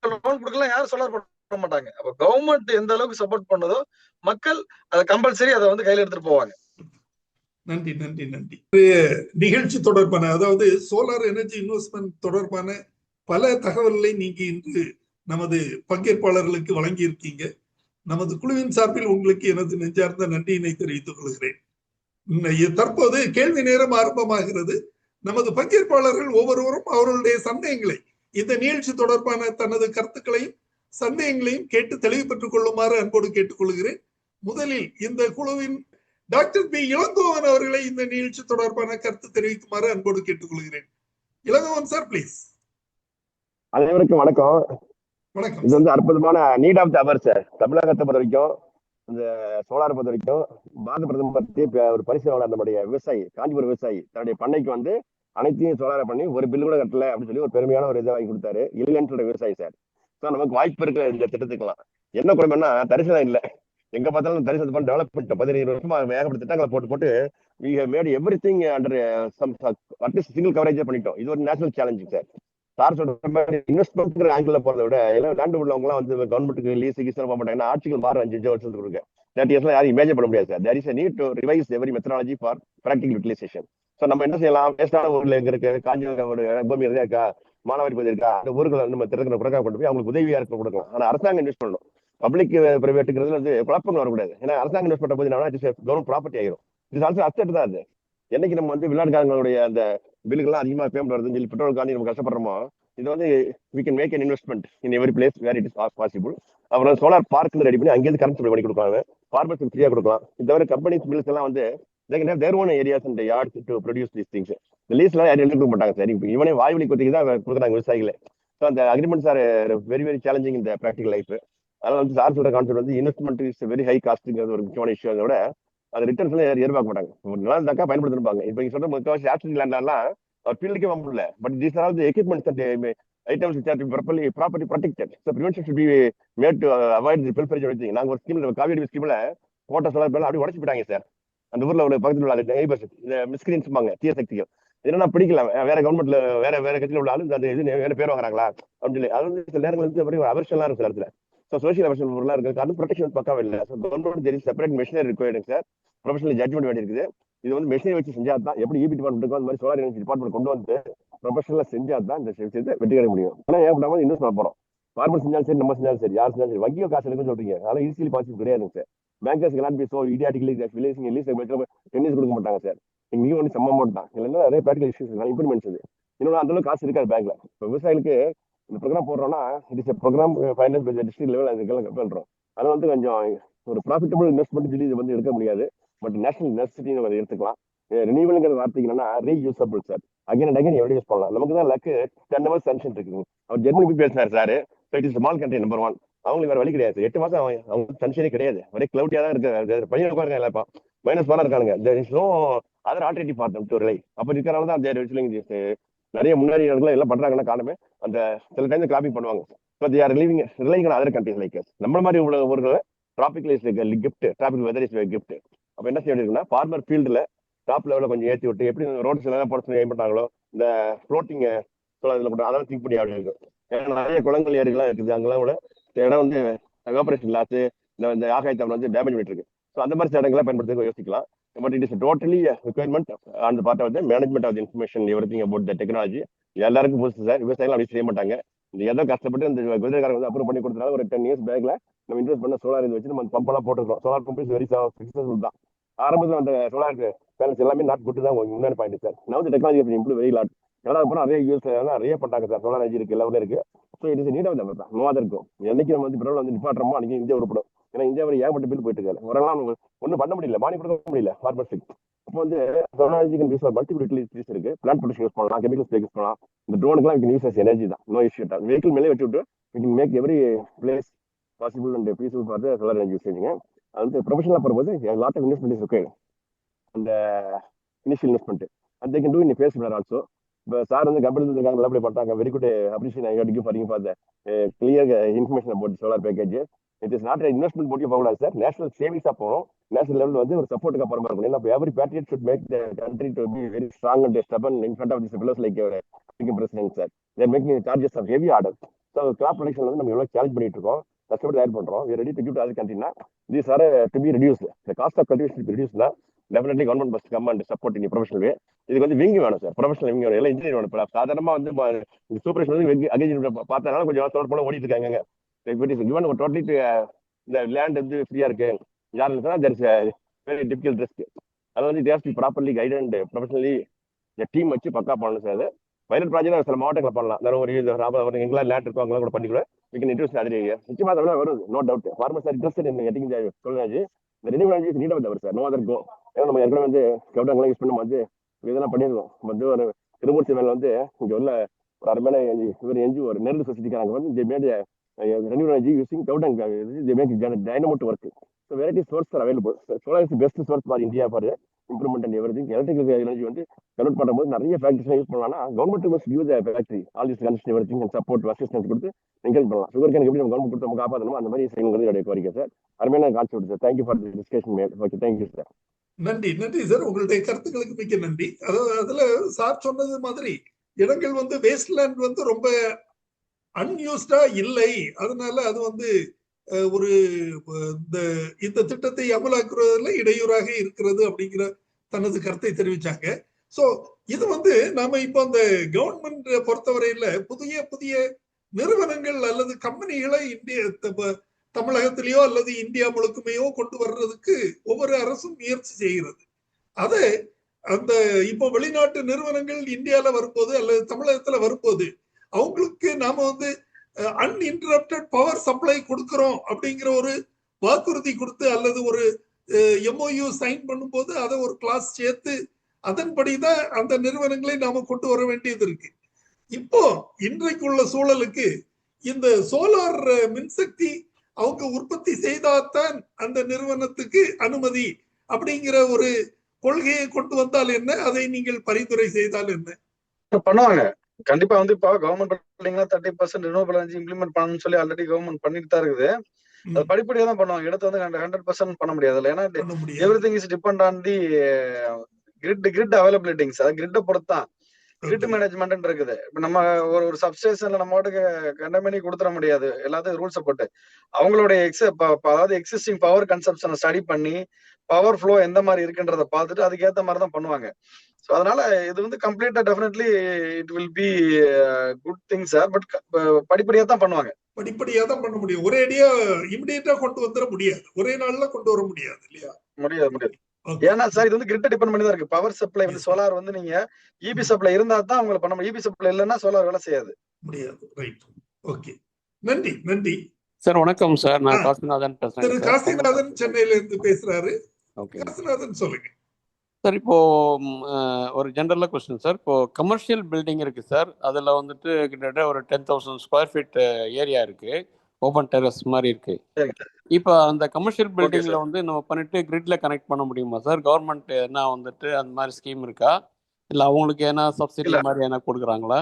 லோன் கொடுக்கலாம், யாரும் சோலார் பண்ண மாட்டாங்க. அப்ப கவர்மெண்ட் எந்த அளவுக்கு சப்போர்ட் பண்ணதோ மக்கள் அதை கம்பல்சரி அதை வந்து கையில எடுத்துட்டு போவாங்க. நன்றி நன்றி நன்றி. நிகழ்ச்சி தொடர்பான, அதாவது சோலார் எனர்ஜி இன்வெஸ்ட்மெண்ட் தொடர்பான பல தகவல்களை நீங்க இன்று நமது பங்கேற்பாளர்களுக்கு வழங்கி இருக்கீங்க. நமது குழுவின் சார்பில் உங்களுக்கு எனது நெஞ்சார்ந்த நன்றியினை தெரிவித்துக் கொள்கிறேன். தற்போது கேள்வி நேரம் ஆரம்பமாகிறது. நமது பங்கேற்பாளர்கள் ஒவ்வொருவரும் அவர்களுடைய சந்தேகங்களை, இந்த நிகழ்ச்சி தொடர்பான தனது கருத்துக்களையும் சந்தேகங்களையும் கேட்டு தெளிவு பெற்றுக் கொள்ளுமாறு அன்போடு கேட்டுக்கொள்கிறேன். முதலில் இந்த குழுவின் டாக்டர் பி இளங்கோவன் அவர்களை இந்த நிகழ்ச்சி தொடர்பான கருத்து தெரிவிக்குமாறு அன்போடு கேட்டுக்கொள்கிறேன். Ilangovan sir, please. அனைவருக்கும் வணக்கம். வணக்கம். இது வந்து அற்புதமான need of the hour sir. தமிழகத்தை பொறுத்த வரைக்கும், இந்த சோலார் பொறுத்த வரைக்கும் பாரத பிரதமர் ஒரு பரிசு வாங்கினார். நம்முடைய விவசாயி, காஞ்சிபுரம் விவசாயி தன்னுடைய பண்ணைக்கு வந்து அனைத்தையும் சோலாரை பண்ணி ஒரு பில்லு கூட கட்டல அப்படின்னு சொல்லி ஒரு பெருமையான ஒரு இதை வாங்கி கொடுத்தாரு. இல்லைன்னு விவசாயி சார். ஸோ நமக்கு வாய்ப்பு இருக்கிற இந்த திட்டத்துக்கலாம் என்ன குறைமைன்னா தரிசனம் இல்லை. எங்க பார்த்தாலும் தரிசனம் பண்ணி டெவலப் பண்ணிட்டோம். 15 வருஷமா ஏகப்பட்ட திட்டங்களை போட்டு we have made everything under some at least single coverage பண்ணிட்டோம். இது ஒரு நேஷனல் சேலஞ்சு சார். சார் சொல்ற மாதிரி இன்வெஸ்ட்மெண்ட் ஆங்கிள் போறதை விட எல்லாம் லேண்ட் உள்ளவங்க எல்லாம் வந்து கவர்மெண்ட்டுக்கு லீஸ் போக மாட்டாங்க. ஆட்சிகள் மாற 5 வருஷத்துக்கு இருக்கு. 30 இயர்ஸ்ல யாரும் இமேஜின் பண்ண முடியாது sir. There is a need to revise every methodology for practical utilization. So நம்ம என்ன செய்யலாம், வேஸ்டான ஊர்ல எங்க இருக்கு, காஞ்சிபுரம் பூமி இருக்கா, மானாவாரி பகுதி இருக்கா, அந்த ஊர்களை நம்ம திறக்கிற புறக்கா கொண்டு போய் அவங்களுக்கு உதவியா இருக்க கொடுக்கலாம். ஆனா அரசாங்கம் இன்வெஸ்ட் பண்ணணும். பப்ளிக் பிரைவேட்டுங்கிறது வந்து குழப்பங்கள் வரக்கூடாது. ஏன்னா அரசாங்கம் இன்வெஸ்ட் பண்ண போது கவர்மெண்ட் ப்ராப்பர்ட்டி ஆகிடும். இது ஆல்சோ அசெட் தான். அது என்னைக்கு நம்ம வந்து வெளிநாட்டுக்காரங்களுடைய அந்த பில்லுகள்லாம் அதிகமாக பேமெண்ட் வருதுன்னு சொல்லி பெட்ரோல் காண்டி நம்ம கஷ்டப்படுறோமோ, இது வந்து we can make an investment in every place where it is possible. அப்புறம் சோலார் பார்க் ரெடி பண்ணி அங்கேயிருந்து கரண்ட் சப்ளை பண்ணி கொடுப்பாங்க. ஃபார்மர்ஸ் ஃப்ரீயா கொடுக்கலாம். இந்த மாதிரி கம்பெனிஸ் மில்ஸ் எல்லாம் வந்து they can have their own areas and yards to produce these things. இந்த லீஸ்லாம் யாரும் எடுக்க மாட்டாங்க சார். இவனே வாய்வழி கொத்திக்கு தான் கொடுக்குறாங்க விவசாயிகளே. ஸோ அந்த agreements are very very challenging இந்த ப்ராக்டிகல் லைஃப். அதனால வந்து சார் சொல்ற கான்செப்ட் வந்து இன்வெஸ்ட்மெண்ட் இஸ் வெரி ஹை காஸ்ட்ங்கிறது ஒரு முக்கியமான இஷ்யூ. அதோட அது ரிட்டர்ன்ஸ்ல எதிர்பார்க்க மாட்டாங்க. நல்லா இருந்தாக்கா பயன்படுத்திருப்பாங்க. இப்போ நீங்க சொல்ற முக்கால்வாசி ஆப்ஷன் லேண்ட்லாம் அவர் ஃபீல்டுக்கே வர முடியல. But these are all the equipments and items which are to be properly protected. So prevention should be made to avoid the pilferage of everything. நாங்க ஒரு ஸ்கீம், காவேரி ஸ்கீம்ல கோட்டை சோலார் பேனல் அப்படி உடச்சு போயிட்டாங்க சார். அந்த ஊர்ல ஒரு பக்கத்தில் உள்ள நெய்பர்ஸ் இந்த மிஸ்கிரீன்ஸ் தீய சக்திகள் என்னன்னா பிடிக்கல, வேற கவர்மெண்ட்ல வேற கட்சியில் உள்ள ஆளு அந்த இது வேற பேர் வாங்குறாங்களா அப்படின்னு சொல்லி அது வந்து சில நேரங்கள் வந்து ஒரு அவர்ஷன்லாம் இருக்கும் சில இடத்துல. ஸோ சோஷியல் அவர்ஷன் பொருளாக இருக்கு. காரணம் ப்ரொடெக்ஷன் பக்காவே இல்லை. So government through separate machinery ரிக்வயர்டுங்க சார். ப்ரொஃபஷனல் ஜட்மெண்ட் வேண்டி இருக்குது. இது வந்து மெஷினரி வச்சு செஞ்சா தான், எப்படி இபி டிபார்ட்மெண்ட் அந்த மாதிரி சோலார் எனர்ஜி டிபார்ட்மெண்ட் கொண்டு வந்து ப்ரொஃபஷனலா செஞ்சா தான் இந்த விஷயத்தை வெற்றி அடைய முடியும். ஆனால் ஏன் பண்ணாமல் இன்வெஸ்ட் பண்ண போறோம். ஃபார்மர் செஞ்சாலும் சரி, நம்ம செஞ்சாலும் சரி, யார் செஞ்சாலும் சரி, வங்கியோ காசு இருக்குன்னு சொல்றீங்க. அதனால ஈஸிலி பாசிபிள் கிடையாதுங்க sir. Bankers cannot be so idiotically releasing a lease tennis கொடுக்க மாட்டாங்க சார். இங்கேயும் வந்து செம்ம அமௌண்ட் தான். இல்லைன்னா நிறைய ப்ராக்டிகல் இஷ்யூஸ் இம்ப்ளிமெண்ட்ஸ் இது. இன்னொன்று அந்த அளவுக்கு காசு இருக்காது பேங்க்ல. இப்போ விவசாயிகளுக்கு இந்த ப்ரோக்ராம் போடுறோம்னா it is program finance by district level அதுக்கெல்லாம் பண்றோம். அதனால வந்து கொஞ்சம் ஒரு ப்ராஃபிட்டபிள் இன்வெஸ்ட்மெண்ட் சொல்லி இது வந்து எடுக்க முடியாது. பட் நேஷனல் நெசசிட்டி நம்ம எடுத்துக்கலாம். ரினியூவல்ங்கிற வார்த்தைக்கு என்னன்னா reusable sir. Again and again எவ்வளோ யூஸ் பண்ணலாம். நமக்கு தான் லக்கு 10 hours சன்ஷன் இருக்குங்க. அவர் ஜெர்மனி போய் பேசினார் sir. It is small country number 1. அவங்களுக்கு வேற வழி கிடையாது. 8 மாசம் அவங்க சன்ஷனே கிடையாது. ஒரே கிளவுட்டியா தான் இருக்கு. பையன் உட்காருங்க எல்லாம் -1 இருக்கானுங்க. அதர் ஆல்டர்னேட்டிவ் பார்ட் ரிலை அப்ப இருக்கிறனால தான் அந்த நிறைய முன்னேறி எல்லாம் பண்றாங்கன்னா காரணமே அந்த சில டைம் கிளாப்பிங் பண்ணுவாங்க. But they are relying on other countries like நம்ம மாதிரி உள்ள ஊர்களை டிராபிக்ல is gift, tropic weather is gift. அப்ப என்ன செய்ய வேண்டியிருக்குன்னா ஃபார்மர் ஃபீல்டுல டாப் லெவலில் கொஞ்சம் ஏற்றி விட்டு எப்படி ரோட்ஸ் எல்லாம் போட சொல்லி பண்ணாங்களோ இந்த ஃப்ளோட்டிங் அதெல்லாம் திங்க் பண்ணி அப்படி இருக்கும். ஏன்னா நிறைய குளங்கள் ஏரிகள்லாம் இருக்குது. அங்கெல்லாம் கூட இடம் வந்து எவாபரேஷன் லாஸ், இந்த ஆகாயத்தம் வந்து டேமேஜ் பண்ணிட்டு இருக்கு. ஸோ அந்த மாதிரி இடங்களை பயன்படுத்த யோசிக்கலாம். But it is totally requirement on part of the management of the information everything about the technology. எல்லாருக்கும் புதுசு சார். விவசாயிகள் அப்படி செய்ய மாட்டாங்க. இந்த ஏதோ கஷ்டப்பட்டு இந்த குதிரைக்காரங்க வந்து அப்ரூவ் பண்ணி கொடுத்தனால ஒரு 10 years பேக்ல நம்ம இன்வெஸ்ட் பண்ண சோலார் இது வச்சு நம்ம பம்பெல்லாம் போட்டுருக்கோம். Solar pump is very successful தான். ஆரம்பத்தில் அந்த சோலார் பேனல்ஸ் எல்லாமே நாட் குட் தான் முன்னாடி point sir. Now the technology improve very lot. Canada அப்புறம் நிறைய யூஎஸ் நிறைய பண்றாங்க சார். சோலார் எனர்ஜி இருக்கு, எல்லாமே இருக்கு. So it is need of தான் நோ அதர் இருக்கும். என்னைக்கு நம்ம வந்து பெட்ரோல் வந்து நிப்பாட்டுறோமோ அன்னைக்கு இந்தியா உருப்படும். ஏன்னா இந்தியாவில் ஏகப்பட்ட பில் போயிட்டு இருக்காரு. ஒரு நாள் ஒன்றும் பண்ண முடியல, மானி கொடுக்க முடியல ஃபார்மர்ஸுக்கு. அப்போ வந்து சோலார் எனர்ஜிக்கு யூஸ் மல்டிபிள் யூட்டிலிட்டிஸ் இருக்கு. பிளான்ட் ப்ரொடக்ஷன் யூஸ் பண்ணலாம், கெமிக்கல்ஸ் யூஸ் பண்ணலாம். இந்த ட்ரோனுக்குலாம் யூஸ் அஸ் எனர்ஜி தான், நோ இஷ்யூ. வெஹிக்கிள் மேலே வச்சு விட்டு we can make every place possible and peaceful for the solar energy யூசேஜிங்க. அது வந்து ப்ரொஃபஷனலாக போகும்போது lot of investment is required. அந்த இனிஷியல் இன்வெஸ்ட்மெண்ட் அது they can do in phase manner also. இப்போ சார் வந்து கம்பெனி இருக்காங்க, நல்லபடி பண்ணுறாங்க. Very good appreciate I got give for the clear information about solar package. It is not investment போட்டு போகக்கூடாது சார். நேஷனல் சேவிங்ஸாக போகணும். நேஷனல் லெவலில் வந்து ஒரு சப்போர்ட்டுக்காக போகிற மாதிரி இருக்கும். ஏன்னா every patriot should make the country to be very strong and stable in front of this pillars like president sir. They're making charges of heavy order. So crop production வந்து நம்ம எவ்வளோ சேலஞ்ச் பண்ணிட்டு இருக்கோம், கஷ்டப்பட்டு தயார் பண்ணுறோம். We ready to give to other கண்ட்ரினா these are to be reduce. The cost of cultivation ரெடியூஸ்னா definitely government must come and support in professional way. இதுக்கு வந்து விங் வேணும் சார், ப்ரொஃபஷனல் விங் வேணும். எல்லாம் இன்ஜினியர் வேணும். இப்போ சாதாரணமாக வந்து சூப்பரேஷன் வந்து அக்ரிகல்ச்சர் பார்த்தனால கொஞ்சம் தோட்ட போல ஓடிட்டு இருக்காங்க. given ஒரு டோட்டலி இந்த லேண்ட் வந்து ஃப்ரீயா இருக்கு யாருன்னா there is a very difficult risk. அது வந்து it has to be properly guided and professionally team வச்சு பக்கா பண்ணணும் சார். அது பைலட் ப்ராஜெக்ட் சில மாவட்டங்களை பண்ணலாம். ஒரு எங்கெல்லாம் லேண்ட் இருக்கோ அங்கெல்லாம் கூட பண்ணிக்கூட we can introduce other areas. நிச்சயமா அதெல்லாம் வருது, no doubt. Farmers are interested in getting the solar energy. இந்த renewal energy need of the hour sir, no other go. ஏன்னா நம்ம ஏற்கனவே வந்து கவுண்டங்களாம் யூஸ் பண்ணும் போது இதெல்லாம் பண்ணிடுவோம். வந்து ஒரு திருமூர்த்தி மேல வந்து இங்கே உள்ள ஒரு அருமையான இவர் என்ஜி ஒரு நெருங்கு சொசைட்டிக்காரங்க வந்து they made a renewable energy using cloud and they make dynamo to work. So variety sources are available. Solar is the best source for India for improvement and everything. Electrical energy வந்து கன்வெர்ட் பண்ணும்போது நிறைய ஃபேக்டரிஸ் யூஸ் பண்ணலாம். Government must give the factory all this construction everything and support assistance கொடுத்து என்கரேஜ் பண்ணலாம். சுகர் கேன் எப்படி நம்ம கவர்மெண்ட் கொடுத்து நம்ம காப்பாற்றணும் அந்த மாதிரி செய்யணுங்கிறது என்னுடைய கோரிக்கை சார். அருமையான concept sir. Thank you for the discussion ma'am. Okay, thank you sir. நன்றி நன்றி சார், உங்களுடைய கருத்துக்களுக்கு மிக்க நன்றி. அதாவது அதுல சார் சொன்னது மாதிரி இடங்கள் வந்து வேஸ்ட்லேண்ட் வந்து ரொம்ப அன்யூஸ்டா இல்லை, அதனால அது வந்து ஒரு இந்த திட்டத்தை அமலாக்குறதுல இடையூறாக இருக்கிறது அப்படிங்கிற தனது கருத்தை தெரிவிச்சாங்க. சோ இது வந்து நாம இப்போ அந்த கவர்மெண்ட் பொறுத்தவரையில புதிய புதிய நிறுவனங்கள் அல்லது கம்பெனிகளை தமிழகத்திலேயோ அல்லது இந்தியா முழுக்குமையோ கொண்டு வர்றதுக்கு ஒவ்வொரு அரசும் முயற்சி செய்கிறது. அதை அந்த இப்போ வெளிநாட்டு நிறுவனங்கள் இந்தியால வரும்போது அல்லது தமிழகத்துல வரும்போது அவங்களுக்கு நாம வந்து அன்இன்டரப்டட் பவர் சப்ளை கொடுக்கிறோம் அப்படிங்கிற ஒரு வாக்குறுதி கொடுத்து அல்லது ஒரு எம்ஓயு சைன் பண்ணும்போது அதை ஒரு கிளாஸ் சேர்த்து அதன்படிதான் அந்த நிறுவனங்களை நாம கொண்டு வர வேண்டியது இருக்கு. இப்போ இன்றைக்குள்ள சூழலுக்கு இந்த சோலார் மின்சக்தி அவங்க உற்பத்தி செய்தால்தான் அந்த நிறுவனத்துக்கு அனுமதி அப்படிங்கிற ஒரு கொள்கையை கொண்டு வந்தால் என்ன, அதை நீங்கள் பரிந்துரை செய்தால் என்ன பண்ணுவாங்க? கண்டிப்பா வந்து இப்போ கவர்மெண்ட் 30% ரினியூவபிள் எனர்ஜி இம்ப்ளிமெண்ட் பண்ணணும்னு சொல்லி ஆல்ரெடி கவர்மெண்ட் பண்ணிட்டு தான் இருக்குது. அது படிப்படியா தான் பண்ணுவாங்க. எடுத்து வந்து 100% பண்ண முடியாது. ஏன்னா everything is depend on the grid அவைலபிலிட்டிங். அது கிரிட்டை பொறுத்து தான் கிரிட் மேனேஜ்மெண்ட் இருக்குது. இப்ப நம்ம ஒரு சப்ஸ்டேஷன்ல நம்ம கண்டமணி கொடுத்துட முடியாது. எல்லாத்துக்கும் ரூல்ஸை போட்டு அவங்களுடைய அதாவது எக்ஸிஸ்டிங் பவர் கன்சப்ஷனை ஸ்டடி பண்ணி பவர் ஃப்ளோ எந்த மாதிரி இருக்குன்றத பார்த்துட்டு அதுக்கேற்ற மாதிரி தான் பண்ணுவாங்க. ஸோ அதனால இது வந்து கம்ப்ளீட்டா definitely it will be good thing sir. But படிப்படியா தான் பண்ணுவாங்க. படிப்படியா தான் பண்ண முடியும். ஒரே அடியா இமிடியேட்டா கொண்டு வந்துட முடியாது, ஒரே நாள்ல கொண்டு வர முடியாது இல்லையா? முடியாது. ஏன்னா சார் இது வந்து கிரிட் டிபெண்ட் பண்ணி தான் இருக்கு. பவர் சப்ளை வந்து சோலார் வந்து நீங்க இபி சப்ளை இருந்தா தான் உங்களுக்கு பண்ண முடியும். இபி சப்ளை இல்லைன்னா சோலார் வேலை செய்யாது, முடியாது. ரைட், ஓகே, நன்றி நன்றி சார். வணக்கம் சார், நான் காசிநாதன் பேசுறேன். காசிநாதன் சென்னையில இருந்து பேசுறாரு. காசிநாதன் சொல்லுங்க சார். இப்போ ஒரு ஜென்ரலா கொஸ்டின் சார். இப்போ கமர்ஷியல் பில்டிங் இருக்கு சார், அதுல வந்துட்டு கிட்டத்தட்ட ஒரு 10,000 ஸ்கொயர் ஃபீட் ஏரியா இருக்கு, ஓபன் டெரஸ் மாதிரி இருக்கு. இப்போ அந்த கமர்ஷியல் பில்டிங்ல வந்து நம்ம பண்ணிட்டு கிரிட்ல கனெக்ட் பண்ண முடியுமா சார்? கவர்மெண்ட் என்ன வந்துட்டு அந்த மாதிரி ஸ்கீம் இருக்கா, இல்ல அவங்களுக்கு என்ன சப்சிடி மாதிரி என்ன கொடுக்குறாங்களா?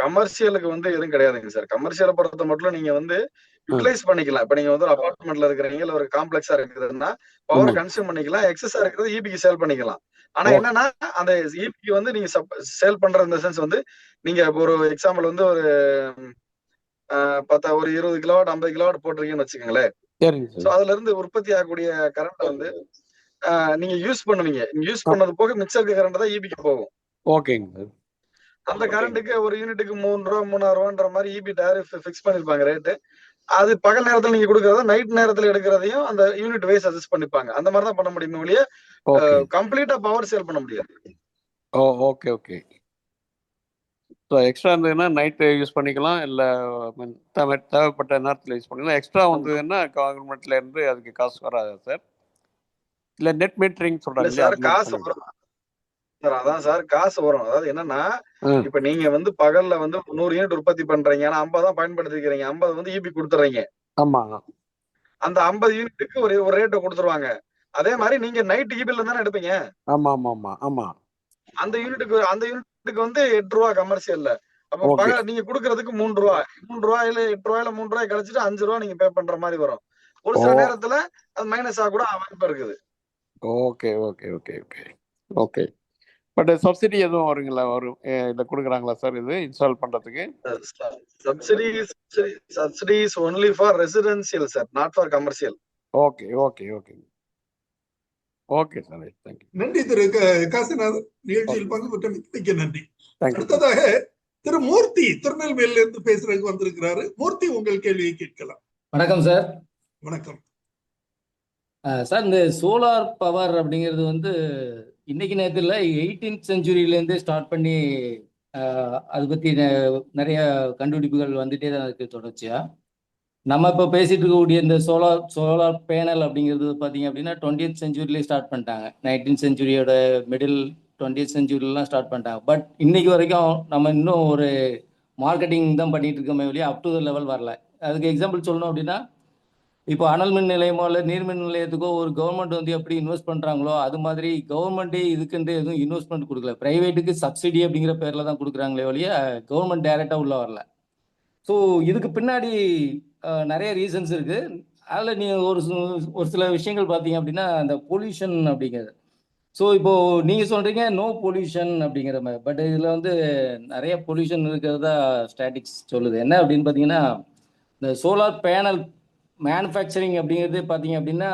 கமர்ஷியலுக்கு வந்து எதுவும் கிடையாதுங்க சார். கமர்ஷியலை பொறுத்த மட்டும் நீங்க வந்து யூட்டிலைஸ் பண்ணிக்கலாம். இப்ப நீங்க வந்து ஒரு அபார்ட்மெண்ட்ல இருக்கிறீங்க, இல்ல ஒரு காம்ப்ளெக்ஸா இருக்குதுன்னா பவர் கன்சியூம் பண்ணிக்கலாம். எக்ஸஸா இருக்கிறது இபிக்கு சேல் பண்ணிக்கலாம். ஆனா என்னன்னா அந்த இபிக்கு வந்து நீங்க சேல் பண்ற இந்த சென்ஸ் வந்து நீங்க ஒரு எக்ஸாம்பிள் வந்து ஒரு 20 கிலோவாட் 50 கிலோவாட் போட்டிருக்கீங்கன்னு வச்சுக்கோங்களேன். சோ அதுல இருந்து உற்பத்தி ஆகக்கூடிய கரண்ட் வந்து நீங்க யூஸ் பண்ணுவீங்க. யூஸ் பண்ணது போக மிச்சம் இருக்க கரண்ட் தான் இபிக்கு போகும். ஓகேங்க சார். அந்த கரண்ட்டுக்கு ஒரு யூனிட்டுக்கு 3 ரூபா 3,000 ரூபான்ற மாதிரி இபி டாரிஃப் ஃபிக்ஸ் பண்ணிருப்பாங்க ரேட்டு. அது பகல் நேரத்துல நீங்க கொடுக்கறத நைட் நேரத்துல எடுக்கிறதையும் அந்த யூனிட் வைஸ் அட்ஜஸ்ட் பண்ணிப்பாங்க. அந்த மாதிரி தான் பண்ண முடியுமே ஒழிய கம்ப்ளீட்டா பவர் சேல் பண்ண முடியாது. Okay okay. ஸோ எக்ஸ்ட்ரா இருந்ததுன்னா நைட்டு யூஸ் பண்ணிக்கலாம், இல்லை தேவைப்பட்ட நேரத்தில் யூஸ் பண்ணிக்கலாம். எக்ஸ்ட்ரா வந்ததுன்னா கவர்மெண்ட்ல இருந்து அதுக்கு காசு வராது சார்? இல்லை நெட் மீட்டரிங் இல்ல சொல்றாங்க இல்லையா, சார், அது மாதிரி காசு பண்ணிக்கலாம். வரும் சார். அதான் சார், காசு வரும். அதாவது என்னன்னா, ஆ இப்ப நீங்க வந்து பகல்ல வந்து 100 யூனிட் உற்பத்தி பண்றீங்க, ஆனா 50 தான் பயன்படுத்திக்கிறீங்க, 50 வந்து ஈபி கொடுத்துறீங்க. ஆமாம் அந்த 50 யூனிட்டுக்கு ஒரு ஒரு ரேட்டை கொடுத்துருவாங்க. அதே மாதிரி நீங்க நைட் ஈபில தானே எடுப்பீங்க. ஆமாம் ஆமாம் ஆமாம் ஆமாம். அந்த யூனிட்டுக்கு வந்து 8 ரூபா கமர்ஷியல்ல. அப்ப ஓகே நீங்க குடுக்கறதுக்கு 3 ரூபா, 3 ரூபாயில 8 ரூபாயில 3 ரூபாய் கழிச்சிட்டு 5 ரூபா நீங்க பே பண்ற மாதிரி வரும். ஒரு ஓ சில நேரத்துல அது மைனஸ் ஆக கூட வாய்ப்பு இருக்குது. Okay okay okay okay okay. But subsidy எதுவும் வருங்களா, வரும் இதை கொடுக்குறாங்களா சார் இது இன்ஸ்டால் பண்ணுறதுக்கு? Subsidy is only for residential, sir, not for commercial. Okay okay okay okay sir, thank you. நன்றி திரு காசிநாதன், நிகழ்ச்சியில் பங்கு பெற்ற மிக்க நன்றி. தேங்க்யூ. அடுத்ததாக திரு மூர்த்தி திருநெல்வேலியில இருந்து பேசுறதுக்கு வந்திருக்கிறாரு. மூர்த்தி, உங்கள் கேள்வியை கேட்கலாம். வணக்கம் சார். வணக்கம் சார், இந்த சோலார் பவர் அப்படிங்கிறது வந்து இன்னைக்கு நேரத்தில் 18th செஞ்சுரியிலேருந்தே ஸ்டார்ட் பண்ணி அதை பற்றி நிறைய கண்டுபிடிப்புகள் வந்துட்டே தான் இருக்குது தொடர்ச்சியாக. நம்ம இப்போ பேசிட்டு இருக்கக்கூடிய இந்த சோலார் பேனல் அப்படிங்கிறது பார்த்தீங்க அப்படின்னா 20th செஞ்சுரியிலே ஸ்டார்ட் பண்ணிட்டாங்க. 19th செஞ்சுரியோட மிடில் 20th செஞ்சுரிலாம் ஸ்டார்ட் பண்ணிட்டாங்க. பட் இன்னைக்கு வரைக்கும் நம்ம இன்னும் ஒரு மார்க்கெட்டிங் தான் பண்ணிட்டு இருக்கோமே வெளியே அப் டு த லெவல் வரல. அதுக்கு எக்ஸாம்பிள் சொல்லணும் அப்படின்னா, இப்போ அனல் மின் நிலையமோ இல்லை நீர்மின் நிலையத்துக்கோ ஒரு கவர்மெண்ட் வந்து எப்படி இன்வெஸ்ட் பண்ணுறாங்களோ அது மாதிரி கவர்மெண்ட்டே இதுக்குன்ட்டு எதுவும் இன்வெஸ்ட்மெண்ட் கொடுக்கல. ப்ரைவேட்டுக்கு சப்சிடி அப்படிங்கிற பேரில் தான் கொடுக்குறாங்களே ஒழிய கவர்மெண்ட் டைரெக்டாக உள்ள வரல. ஸோ இதுக்கு பின்னாடி நிறைய ரீசன்ஸ் இருக்குது. அதில் நீங்கள் ஒரு சில விஷயங்கள் பார்த்தீங்க அப்படின்னா அந்த பொல்யூஷன் அப்படிங்கிறது. ஸோ இப்போது நீங்கள் சொல்கிறீங்க நோ பொல்யூஷன் அப்படிங்கிற மாதிரி, பட் இதில் வந்து நிறைய பொல்யூஷன் இருக்கிறதா ஸ்டாட்டிக்ஸ் சொல்லுது. என்ன அப்படின்னு பார்த்தீங்கன்னா, இந்த சோலார் பேனல் மேனுஃபேக்சரிங் அப்படிங்கிறது பார்த்தீங்க அப்படின்னா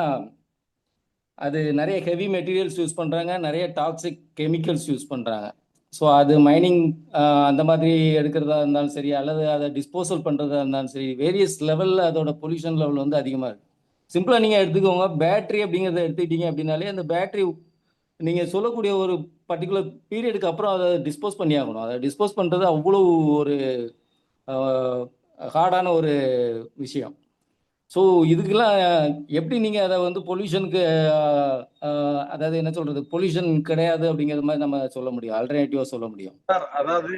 அது நிறைய ஹெவி மெட்டீரியல்ஸ் யூஸ் பண்ணுறாங்க, நிறைய டாக்ஸிக் கெமிக்கல்ஸ் யூஸ் பண்ணுறாங்க. ஸோ அது மைனிங் அந்த மாதிரி எடுக்கிறதா இருந்தாலும் சரி, அல்லது அதை டிஸ்போசல் பண்ணுறதா இருந்தாலும் சரி, வேரியஸ் லெவலில் அதோட பொல்யூஷன் லெவல் வந்து அதிகமாக இருக்குது. சிம்பிளாக நீங்கள் எடுத்துக்கோங்க, பேட்ரி அப்படிங்கிறத எடுத்துக்கிட்டீங்க அப்படின்னாலே அந்த பேட்ரி நீங்கள் சொல்லக்கூடிய ஒரு பர்டிகுலர் பீரியடுக்கு அப்புறம் அதை டிஸ்போஸ் பண்ணி ஆகணும். அதை டிஸ்போஸ் பண்ணுறது அவ்வளோ ஒரு ஹார்டான ஒரு விஷயம். ஸோ இதுக்கெல்லாம் எப்படி நீங்கள் அதை வந்து பொல்யூஷனுக்கு அதாவது என்ன சொல்கிறது, பொல்யூஷன் கிடையாது அப்படிங்கிற மாதிரி நம்ம சொல்ல முடியும், ஆல்டர்னேட்டிவாக சொல்ல முடியும் சார்? அதாவது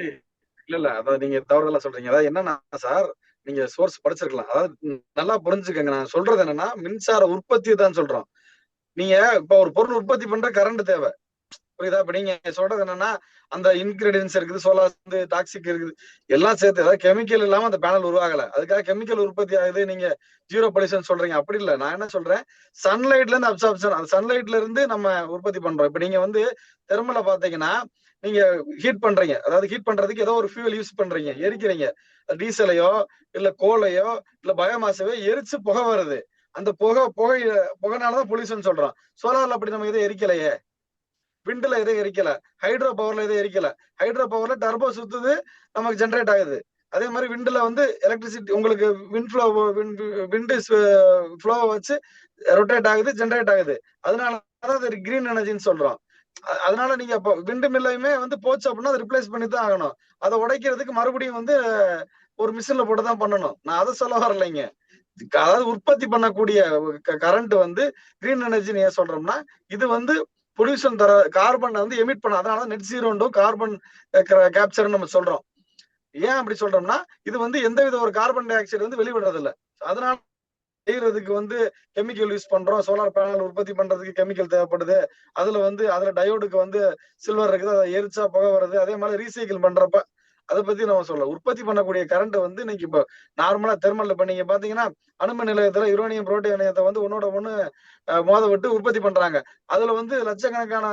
இல்ல அதாவது நீங்க தவறுதலா சொல்றீங்க. அதாவது என்னன்னா சார், நீங்க சோர்ஸ் படிச்சிருக்கலாம். அதாவது நல்லா புரிஞ்சுக்கங்க, நான் சொல்றது என்னன்னா மின்சார உற்பத்தி தான் சொல்றோம். நீங்க இப்ப ஒரு பொருள் உற்பத்தி பண்ற கரண்ட் தேவை, புரியுதா? இப்ப நீங்க சொல்றது என்னன்னா அந்த இன்கிரீடியன்ஸ் இருக்குது, சோலார் வந்து டாக்ஸிக் இருக்குது, எல்லாம் சேர்த்து, அதாவது கெமிக்கல் இல்லாம அந்த பேனல் உருவாகல, அதுக்காக கெமிக்கல் உற்பத்தி ஆகுது, நீங்க ஜீரோ பொல்யூஷன் சொல்றீங்க. அப்படி இல்ல. நான் என்ன சொல்றேன், சன்லைட்ல இருந்து அப்சார்ப்ஷன், அந்த சன்லைட்ல இருந்து நம்ம உற்பத்தி பண்றோம். இப்ப நீங்க வந்து தெர்மல பாத்தீங்கன்னா நீங்க ஹீட் பண்றீங்க, அதாவது ஹீட் பண்றதுக்கு ஏதோ ஒரு ஃபியூல் யூஸ் பண்றீங்க, எரிக்கிறீங்க, டீசலையோ இல்ல கோலையோ இல்ல பயோமாஸையோ எரிச்சு புகை வருது. அந்த புகைனாலதான் பொல்யூஷன் சொல்றோம். சோலார்ல அப்படி நம்ம எதுவும் எரிக்கலையே, விண்ட்ல எதுவும் எரிக்கல, ஹைட்ரோ பவர்ல எதுவும் எரிக்கல. ஹைட்ரோ பவர்ல டர்போ சுத்துது, நமக்கு ஜென்ரேட் ஆகுது. அதே மாதிரி விண்ட்ல வந்து எலக்ட்ரிசிட்டி உங்களுக்கு விண்ட் ஃப்ளோ வச்சு ரொட்டேட் ஆகுது, ஜென்ரேட் ஆகுது. அதனாலதான் அது கிரீன் எனர்ஜின்னு சொல்றோம். அதனால நீங்க இப்போ விண்டு மில்லையுமே வந்து போச்சு அப்படின்னா அதை ரிப்ளேஸ் பண்ணி தான் ஆகணும். அதை உடைக்கிறதுக்கு மறுபடியும் வந்து ஒரு மிஷின்ல போட்டு தான் பண்ணணும். நான் அதை சொல்ல வரலைங்க. அதாவது உற்பத்தி பண்ணக்கூடிய கரண்ட் வந்து கிரீன் எனர்ஜின்னு ஏன் சொல்றோம்னா, இது வந்து பொல்யூஷன் தர கார்பன் வந்து எமிட் பண்ண, அதனால நெட் ஜீரோண்டும் கார்பன் கேப்சர் நம்ம சொல்றோம். ஏன் அப்படி சொல்றோம்னா, இது வந்து எந்தவித ஒரு கார்பன் டை ஆக்சைடு வந்து வெளிவிடுறது இல்லை. அதனால செய்யறதுக்கு வந்து கெமிக்கல் யூஸ் பண்றோம். சோலார் பேனல் உற்பத்தி பண்றதுக்கு கெமிக்கல் தேவைப்படுது. அதுல டயோடுக்கு வந்து சில்வர் இருக்குது, அதை எரிச்சா புகை வருது. அதே மாதிரி ரீசைக்கிள் பண்றப்ப அதை பத்தி நம்ம சொல்ல, உற்பத்தி பண்ணக்கூடிய கரண்ட் வந்து இன்னைக்கு இப்போ நார்மலா தெர்மல், இப்ப நீங்க பாத்தீங்கன்னா அணுமின் நிலையத்துல யுரேனியம் புரோட்டியம் நிலையத்தை வந்து ஒன்னோட ஒண்ணு மோத விட்டு உற்பத்தி பண்றாங்க. அதுல வந்து லட்சக்கணக்கான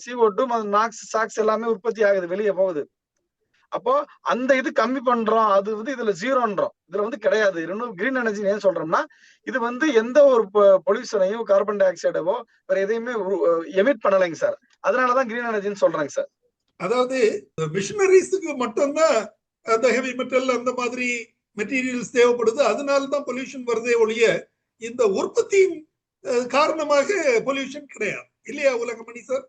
CO2 நாக்ஸ் சாக்ஸ் எல்லாமே உற்பத்தி ஆகுது, வெளியே போகுது. அப்போ அந்த இது கம்மி பண்றோம், அது வந்து இதுல ஜீரோன்றோம், இதுல வந்து கிடையாது. கிரீன் எனர்ஜி ஏன் சொல்றோம்னா, இது வந்து எந்த ஒரு பொல்யூஷனையும் கார்பன் டை ஆக்சைடவோ வேற எதையுமே எமிட் பண்ணலைங்க சார். அதனாலதான் கிரீன் எனர்ஜின்னு சொல்றாங்க சார். அதாவது மிஷினரிஸுக்கு மட்டும்தான் அந்த ஹெவி மெட்டல் அந்த மாதிரி மெட்டீரியல்ஸ் தேவைப்படுது, அதனாலதான் பொல்யூஷன் வருதே ஒழிய இந்த உற்பத்தியின் காரணமாக பொல்யூஷன் கிடையாது இல்லையா உலகமணி சார்?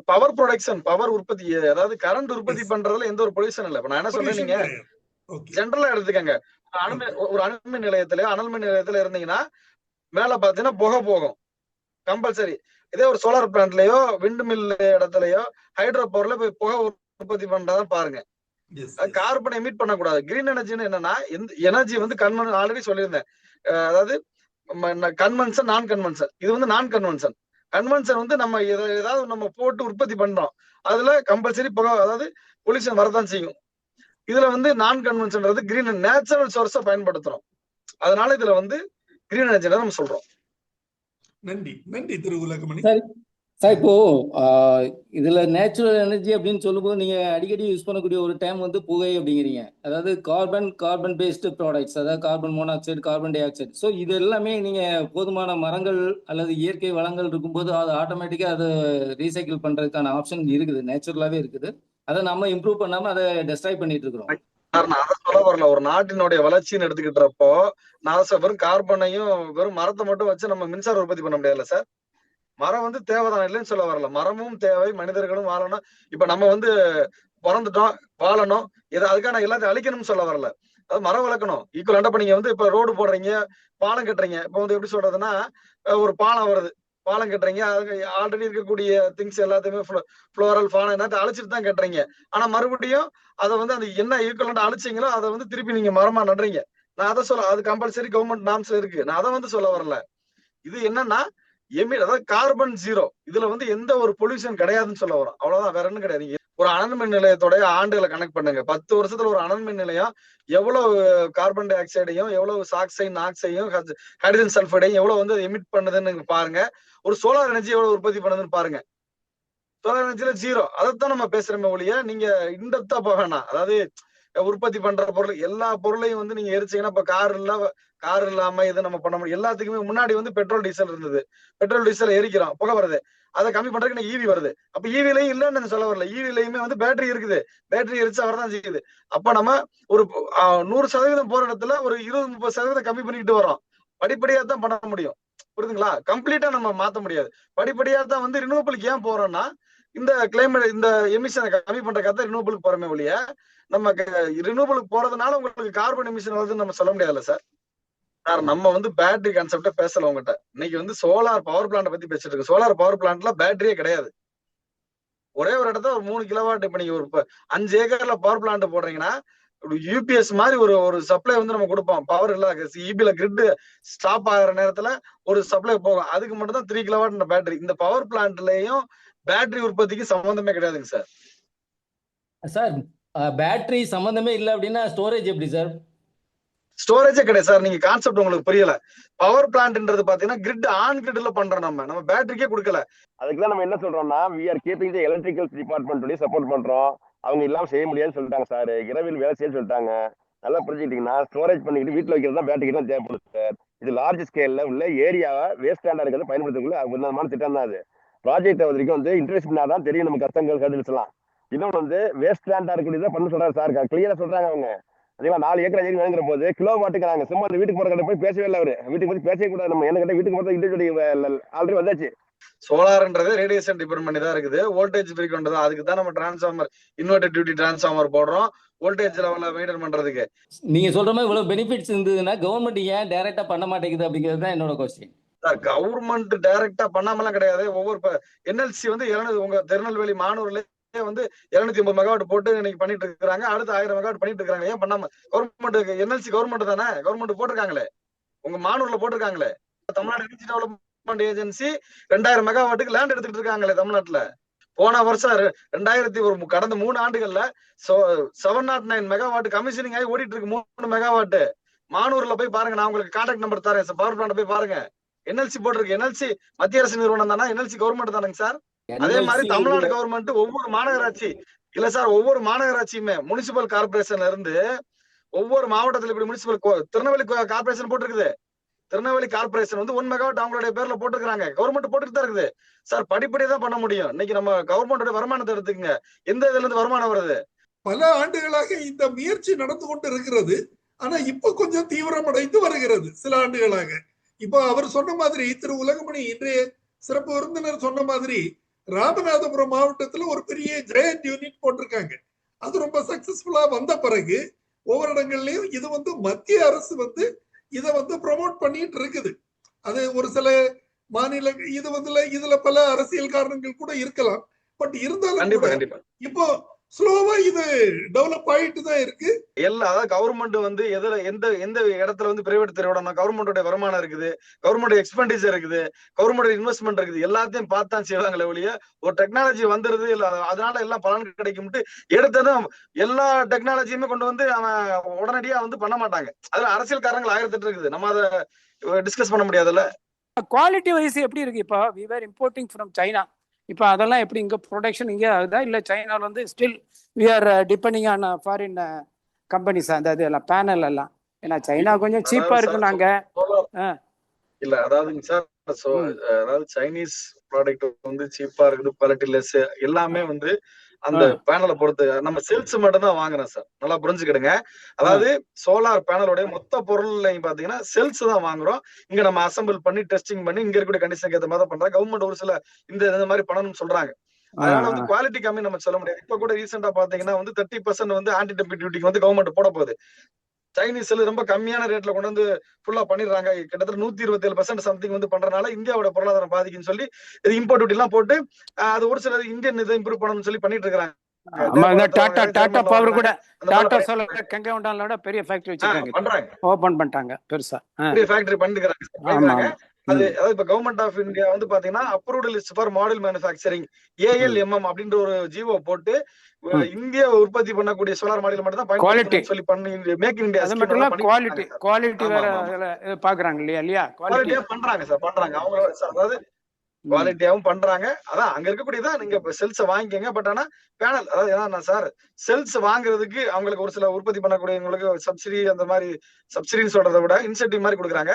பவர் ப்ரொடக்ஷன், பவர் உற்பத்தி, அதாவது கரண்ட் உற்பத்தி பண்றதுல எந்த ஒரு பொல்யூஷன் இல்ல. இப்ப நான் என்ன சொல்றேன், நீங்க ஜென்ரலா எடுத்துக்கங்க. ஒரு அணுமின் நிலையத்திலயோ அனல் மின் நிலையத்துல இருந்தீங்கன்னா மேல பாத்தீங்கன்னா புகை போகும் கம்பல்சரி. இதே ஒரு சோலார் பிளான்ட்லயோ விண்ட் மில் இடத்துலயோ ஹைட்ரோ பவர்ல போய் புகை உற்பத்தி பண்றதான் பாருங்க. கார்பனை எமிட் பண்ணக்கூடாது. கிரீன் எனர்ஜின்னு என்னன்னா எனர்ஜி வந்து ஆல்ரெடி சொல்லியிருந்தேன். அதாவது கன்வென்ஷன், நான் கன்வென்ஷன். இது வந்து நான் கன்வென்ஷன். கன்வென்ஷன் வந்து நம்ம ஏதாவது நம்ம போட்டு உற்பத்தி பண்றோம், அதுல கம்பல்சரி புகை, அதாவது பொல்யூஷன் வரதான் செய்யும். இதுல வந்து நான் கன்வென்ஷன்றது கிரீன் நேச்சுரல் சோர்ஸை பயன்படுத்துறோம். அதனால இதுல வந்து கிரீன் எனர்ஜி நம்ம சொல்றோம். நன்றி நன்றி திரு உலகமணி. சார் இப்போ இதுல நேச்சுரல் எனர்ஜி அப்படின்னு சொல்லும்போது நீங்க அடிக்கடி யூஸ் பண்ணக்கூடிய ஒரு டைம் வந்து புகை அப்படிங்கிறீங்க. அதாவது கார்பன் பேஸ்டு ப்ராடக்ட்ஸ், அதாவது carbon monoxide, carbon di oxide. So இது எல்லாமே நீங்க போதுமான மரங்கள் அல்லது இயற்கை வளங்கள் இருக்கும்போது அது ஆட்டோமேட்டிக்கா அதை ரீசைக்கிள் பண்றதுக்கான ஆப்ஷன் இருக்குது, நேச்சுரலாவே இருக்குது. அதை நம்ம இம்ப்ரூவ் பண்ணாம அதை டெஸ்ட்ராய் பண்ணிட்டு இருக்கிறோம். நான் அதை சொல்ல வரல. ஒரு நாட்டினுடைய வளர்ச்சின்னு எடுத்துக்கிட்டப்போ நான் வெறும் கார்பனையும் வெறும் மரத்தை மட்டும் வச்சு நம்ம மின்சார உற்பத்தி பண்ண முடியாதுல்ல சார். மரம் வந்து தேவைதான், இல்லைன்னு சொல்ல வரல. மரமும் தேவை, மனிதர்களும் வாழணும். இப்ப நம்ம வந்து பிறந்துட்டோம், வாழணும், அதுக்கான எல்லாத்தையும் அழிக்கணும்னு சொல்ல வரல. அது மரம் வளர்க்கணும் ஈக்குவலண்டா. இப்ப நீங்க வந்து இப்ப ரோடு போடுறீங்க, பாலம் கட்டுறீங்க. இப்ப வந்து எப்படி சொல்றதுன்னா, ஒரு பாலம் வருது, பாலம் கட்டுறீங்க, அதுக்கு ஆல்ரெடி இருக்கக்கூடிய திங்ஸ் எல்லாத்தையுமே ஃப்ளோரல் ஃபானா எல்லாத்தையும் அழிச்சிட்டு தான் கட்டுறீங்க. ஆனா மறுபடியும் அதை வந்து அந்த என்ன ஈக்குவலண்டா அழிச்சிங்களோ அதை வந்து திருப்பி நீங்க மரமா நடுறீங்க. நான் அதை சொல்ல, அது கம்பல்சரி கவர்மெண்ட் நார்ம்ஸ்ல இருக்கு. நான் அதை வந்து சொல்ல வரல. இது என்னன்னா அதாவது கார்பன் ஜீரோ, இதுல வந்து எந்த ஒரு பொல்யூஷன் கிடையாதுன்னு சொல்ல வரும். அவ்வளவுதான், வேற ஒன்றும் கிடையாது. ஒரு அனல் மின் நிலையத்தோட ஆண்டுகளை கனெக்ட் பண்ணுங்க. 10 வருஷத்துல ஒரு அனல் மின் நிலையம் எவ்வளவு கார்பன் டை ஆக்சைடையும், எவ்வளவு சாக்சைன் ஆக்சைடையும், ஹைட்ரஜன் சல்பைடையும் எவ்வளவு வந்து எமிட் பண்ணுதுன்னு பாருங்க. ஒரு சோலார் எனர்ஜி எவ்வளவு உற்பத்தி பண்ணுதுன்னு பாருங்க. சோலார் எனர்ஜில ஜீரோ. அதைத்தான் நம்ம பேசுறோமே ஒழிய நீங்க இன்டெப்தா போக வேணாம். அதாவது உற்பத்தி பண்ற பொருள் எல்லா பொருளையும் வந்து நீங்க எரிச்சீங்கன்னா, இப்ப கார் இல்லாம இதை நம்ம பண்ண முடியும். எல்லாத்துக்குமே முன்னாடி வந்து பெட்ரோல் டீசல் இருந்தது. பெட்ரோல் டீசல் எரிக்கிறோம், புகை வருது. அதை கம்மி பண்றதுக்கு ஈவி வருது. அப்ப ஈவிலையும் இல்லைன்னு சொல்ல வரல. ஈவிலையுமே வந்து பேட்டரி இருக்குது. பேட்டரி எரிச்சு அவர்தான் செய்யுது. அப்ப நம்ம ஒரு 100% போற இடத்துல ஒரு 20-30% கம்மி பண்ணிக்கிட்டு வரோம். படிப்படியா தான் பண்ண முடியும். புரியுதுங்களா? கம்ப்ளீட்டா நம்ம மாத்த முடியாது. படிப்படியா தான் வந்து ரினியூவபிளுக்கு ஏன் போறோம்னா, இந்த கிளைமேட், இந்த எமிஷனை கம்மி பண்றதுக்காக ரினியூவபிளுக்கு போறமே ஒழிய நம்ம ரினியூவபிளுக்கு போறதுனால உங்களுக்கு கார்பன் எமிஷன் வருதுன்னு நம்ம சொல்ல முடியாதுல்ல சார். சார் நம்ம வந்து பேட்டரி கான்செப்ட பேசல உங்ககிட்ட. இன்னைக்கு வந்து சோலார் பவர் பிளான்ட் பத்தி பேசிட்டு இருக்கு. சோலார் பவர் பிளான்ட்ல பேட்டரியே கிடையாது. ஒரே ஒரு இடத்துல ஒரு 3 கிலோவாட். இப்ப நீங்க ஒரு 5 ஏக்கர்ல பவர் பிளான்ட் போடுறீங்கன்னா யூபிஎஸ் மாதிரி ஒரு சப்ளை வந்து நம்ம கொடுப்போம். பவர் இல்ல, இபில கிரிட் ஸ்டாப் ஆகிற நேரத்துல ஒரு சப்ளை போகும். அதுக்கு மட்டும் தான் 3 கிலோவாட் பேட்டரி. இந்த பவர் பிளான்ட்லயும் பேட்டரி உற்பத்திக்கு சம்பந்தமே கிடையாதுங்க சார். சார் பேட்டரி சம்பந்தமே இல்லை அப்படின்னா ஸ்டோரேஜ் எப்படி சார்? ஸ்டோரேஜே கிடையாது சார். நீங்க கான்செப்ட் உங்களுக்கு புரியல. பவர் பிளான்ட்ன்றது பாத்தீங்கன்னா கிரிட் ஆன் கிரிட்ல பண்றோம். நம்ம பேட்டரிக்கே கொடுக்கல. அதுக்குதான் நம்ம என்ன சொல்றோம்னா, we are keeping the electrical department support பண்றோம். அவங்க இல்லாம செய்ய முடியாதுன்னு சொல்லிட்டாங்க சார். இரவில் வேலை செய்ய சொல்லிட்டாங்க. நல்லா புரிஞ்சுக்கிட்டீங்கன்னா, ஸ்டோரேஜ் பண்ணிக்கிட்டு வீட்டுல வைக்கிறது தான் பேட்டரி தான் தேவைப்படுது சார். இது லார்ஜ் ஸ்கேல்ல உள்ள ஏரியாவை வேஸ்ட் ஸ்டாண்டா இருக்கிறத பயன்படுத்தக்குள்ள உன்னதமான திட்டம் தான் அது. ப்ராஜெக்ட் வரைக்கும் வந்து இன்ட்ரெஸ்ட் தான் தெரியும் நம்ம கஷ்டங்கள் கருதுலாம் எல்லாம். இன்னொன்று வந்து வேஸ்ட் ஸ்டாண்டா இருக்கக்கூடியதான் பண்ண சொல்றாரு சார். கிளியரா சொல்றாங்க அவங்க. அதேமா 4 ஏக்கர் ஏரி வாங்குற போது கிலோ வாட்டுக்கிறாங்க. சும்மா வீட்டுக்கு போற போய் பேசவே இல்லை. அவரு வீட்டுக்கு போய் பேசவே கூடாது. நம்ம என்ன கேட்ட வீட்டுக்கு போறது இண்டிவிஜுவல் ஆல்ரெடி வந்தாச்சு. சோலார்ன்றது ரேடியேஷன் டிபெண்ட் பண்ணி தான் இருக்குது. வோல்டேஜ் ஃப்ரீக்வெண்ட் தான். அதுக்கு தான் நம்ம டிரான்ஸ்ஃபார்மர், இன்வெர்டர் டியூட்டி டிரான்ஸ்ஃபார்மர் போடுறோம், வோல்டேஜ் லெவல மெயின்டைன் பண்றதுக்கு. நீங்க சொல்ற மாதிரி இவ்வளவு பெனிஃபிட்ஸ் இருந்ததுன்னா கவர்மெண்ட் ஏன் டைரக்டா பண்ண மாட்டேங்குது அப்படிங்கிறது தான் என்னோட கொஸ்டின். கவர்மெண்ட் டைரக்டா பண்ணாமலாம் கிடையாது. ஒவ்வொரு என்எல்சி வந்து உங்க திருநெல்வேலி மானூர்ல வந்து 250 மெகாவாட் போட்டு இன்னைக்கு பண்ணிட்டு இருக்காங்க. அடுத்து 1000 மெகாவாட் பண்ணிட்டு இருக்காங்க. ஏன் பண்ணாம? கவர்மெண்ட் என்எல்சி கவர்மெண்ட் தானே. கவர்மெண்ட் போட்டிருக்காங்களே, உங்க மானூர்ல போட்டிருக்காங்களே. தமிழ்நாடு எனர்ஜி டெவலப்மெண்ட் ஏஜென்சி 2000 மெகாவாட்டுக்கு லேண்ட் எடுத்துட்டு இருக்காங்களே தமிழ்நாட்டுல. போன வருஷம் கடந்த 3 ஆண்டுகள்ல 709 மெகாவாட் கமிஷனிங் ஆகி ஓடிட்டு இருக்கு. 3 மெகாவாட் மானூர்ல போய் பாருங்க. நான் உங்களுக்கு கான்டாக்ட் நம்பர் தரேன். பவர் பிளான்ட் போய் பாருங்க. என்எல்சி போட்டிருக்கு. என்எல்சி மத்திய அரசு நிறுவனம் தானே. என்எல்சி கவர்மெண்ட் தானேங்க சார். அதே மாதிரி தமிழ்நாடு கவர்மெண்ட் ஒவ்வொரு மாநகராட்சி இல்ல சார், ஒவ்வொரு மாநகராட்சியுமே முனிசிபல் கார்பரேஷன்ல இருந்து ஒவ்வொரு மாவட்டத்துல இப்படி முனிசிபல் திருநெல்வேலி கார்பரேஷன் போட்டிருக்குது. திருநெல்வேலி கார்பரேஷன் வந்து 1 மெகாவாட் அவங்களுடைய பேர்ல போட்டுருக்காங்க. கவர்மெண்ட் போட்டுட்டு தான் இருக்குது சார். படிப்படியே தான் பண்ண முடியும். இன்னைக்கு நம்ம கவர்மெண்டோட வருமானத்தை எடுத்துக்கங்க. எந்த இதுல இருந்து வருமானம் வருது? பல ஆண்டுகளாக இந்த முயற்சி நடந்து கொண்டு இருக்கிறது. ஆனா இப்ப கொஞ்சம் தீவிரமடைந்து வருகிறது சில ஆண்டுகளாக. இப்போ அவர் சொன்ன மாதிரி, திரு உலகமணி இன்றைய சிறப்பு விருந்தினர் சொன்ன மாதிரி, ராமநாதபுரம் மாவட்டத்துல ஒரு பெரிய ஜெயண்ட் யூனிட் போட்டிருக்காங்க. அது ரொம்ப சக்சஸ்ஃபுல்லா வந்த பிறகு ஒவ்வொரு இடங்கள்லயும் இது மத்திய அரசு இதை ப்ரொமோட் பண்ணிட்டு இருக்குது. அது ஒரு சில மாநில இதுல பல அரசியல் காரணங்கள் கூட இருக்கலாம். பட் இருந்தாலும் கூட இப்போ ஸ்லோவா இது டெவலப் ஆயிட்டு தான் இருக்கு. அதாவது கவர்மெண்ட் எந்த இடத்துல பிரைவேட் திரைவிடணும், கவர்மெண்டோட வருமானம் இருக்குது, கவர்மெண்ட் எக்ஸ்பெண்டிச்சர் இருக்குது, கவர்மெண்ட் இன்வெஸ்ட்மெண்ட் இருக்குது, எல்லாத்தையும் பார்த்தான் செய்வாங்களே ஒழிய ஒரு டெக்னாலஜி வந்துருது இல்ல அதனால எல்லாம் பலன் கிடைக்கும் எடுத்ததும் எல்லா டெக்னாலஜியுமே கொண்டு அவன் உடனடியா பண்ண மாட்டாங்க. அதுல அரசியல் காரணங்கள் 1008 இருக்குது. நம்ம அதை டிஸ்கஸ் பண்ண முடியாதுல்ல. குவாலிட்டி வைஸ் எப்படி இருக்கு? இப்போ we were importing from China. இப்போ அதெல்லாம் எப்படி இங்கே ப்ரொடக்ஷன் இங்கே ஆகுதா இல்லை சைனாவில் still we are depending on foreign companies அந்த இது எல்லாம் பேனல் எல்லாம்? ஏன்னா சைனா கொஞ்சம் சீப்பாக இருக்கு. நாங்கள் இல்ல அதாவதுங்க சார், அதாவது சைனீஸ் ப்ராடக்ட் சீப்பா இருக்குது, குவாலிட்டி லெஸ், எல்லாமே அந்த பேனலை பொறுத்து நம்ம சேல்ஸ் மட்டும் தான் வாங்குறோம் சார். நல்லா புரிஞ்சுக்கிடுங்க. அதாவது சோலார் பேனலோட மொத்த பொருள்லையும் பாத்தீங்கன்னா செல்ஸ் தான் வாங்குறோம். இங்க நம்ம அசம்பிள் பண்ணி டெஸ்டிங் பண்ணி இங்க இருக்கக்கூடிய கண்டிஷனுக்கு ஏற்ற மாதிரி பண்றாங்க. கவர்மெண்ட் ஒரு சில இந்த மாதிரி பண்ணணும்னு சொல்றாங்க. அதனால குவாலிட்டி கம்மி நம்ம சொல்ல முடியாது. இப்ப கூட ரீசெண்டா பாத்தீங்கன்னா 30% ஆன்டி டம்பிங் டியூட்டிக்கு கவர்மெண்ட் போட போகுது. சைனீஸ் ரொம்ப கம்மியான ரேட்ல கொண்டு ஃபுல்லா பண்ணிடுறாங்க. கிட்டத்தட்ட 127% சம்திங் பண்றதுனால இந்தியாவோட பொருளாதாரம் பாதிக்குன்னு சொல்லி இது இம்போர்ட் டியூட்டி எல்லாம் போட்டு அது ஒரு சிலர் இந்தியன் இதை இம்ப்ரூவ் பண்ணணும்னு சொல்லி பண்ணிட்டு இருக்காங்க. டாடா பவர் கூட டாடா சோலார் கங்கவுண்டான்ல பெரிய ஃபேக்டரி வச்சிருக்காங்க, பண்றாங்க, ஓபன் பண்ணிட்டாங்க பெருசா பெரிய ஃபேக்டரி பண்ணிருக்காங்க. அது இப்ப கவர்மெண்ட் ஆஃப் இந்தியா பாத்தீங்கன்னா approved list for model manufacturing ALMM அப்படின்ற ஒரு ஜிஓ போட்டு இந்தியா உற்பத்தி பண்ணக்கூடிய சோலார் மாடல் மட்டும் தான் பயன்படுத்தணும்னு சொல்லி பண்ணி மேக் இன் இந்தியா அது மட்டும் இல்ல குவாலிட்டி வேற பாக்குறாங்க இல்லையா? குவாலிட்டியா பண்றாங்க சார், பண்றாங்க. அவங்க அதாவது குவாலிட்டியாவும் பண்றாங்க. அதான் அங்க இருக்கக்கூடியதான் நீங்க செல்ஸ் வாங்கிக்கங்க. பட் ஆனா பேனல் அதாவது என்ன சார், செல்ஸ் வாங்குறதுக்கு அவங்களுக்கு ஒரு சில உற்பத்தி பண்ணக்கூடியவங்களுக்கு சப்சிடி, அந்த மாதிரி சப்சிடின்னு சொல்றதை விட இன்சென்டிவ் மாதிரி கொடுக்குறாங்க.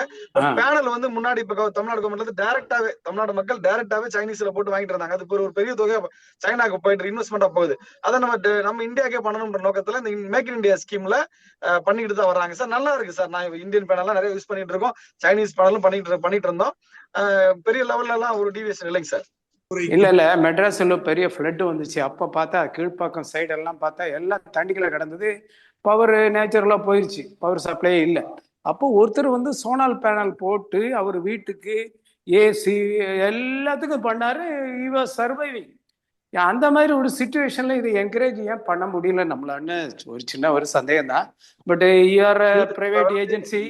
பேனல் முன்னாடி இப்ப தமிழ்நாடு கவர்மெண்ட்ல டைரக்டாவே தமிழ்நாடு மக்கள் டைரக்டாவே சைனீஸ்ல போட்டு வாங்கிட்டு இருந்தாங்க. அதுக்கு ஒரு பெரிய தொகை சைனாக்கு போயிட்டு இன்வெஸ்ட்மெண்டா போகுது. அதை நம்ம இந்தியாக்கே பண்ணணும்ன்ற நோக்கத்துல இந்த மேக் இன் இந்தியா ஸ்கீம்ல பண்ணிட்டு தான் வர்றாங்க சார். நல்லா இருக்கு சார். நான் இந்தியன் பேனல்லாம் நிறைய யூஸ் பண்ணிட்டு இருக்கோம், சைனீஸ் பேனலும் பண்ணிட்டு இருந்தோம். பெரிய லெவல்ல எல்லாம் ஒரு டிவியேஷன் இல்லைங்க சார். இல்ல மெட்ராஸ்ல பெரிய ஃப்ளட் வந்துச்சு. அப்ப பார்த்தா கீழ்ப்பாக்கம் சைடு எல்லாம் பார்த்தா எல்லாம் தண்ணிக்குள்ள கிடந்தது. பவர் நேச்சுரலா போயிருச்சு, பவர் சப்ளை இல்லை. அப்போ ஒருத்தர் சோலார் பேனல் போட்டு அவர் வீட்டுக்கு ஏசி எல்லாத்துக்கும் பண்ணாரு. he was surviving. அந்த மாதிரி ஒரு சிச்சுவேஷன்ல இதை என்கரேஜ் ஏன் பண்ண முடியல நம்மளான்னு ஒரு சின்ன ஒரு சந்தேகம் தான். பட் பிரைவேட் ஏஜென்சி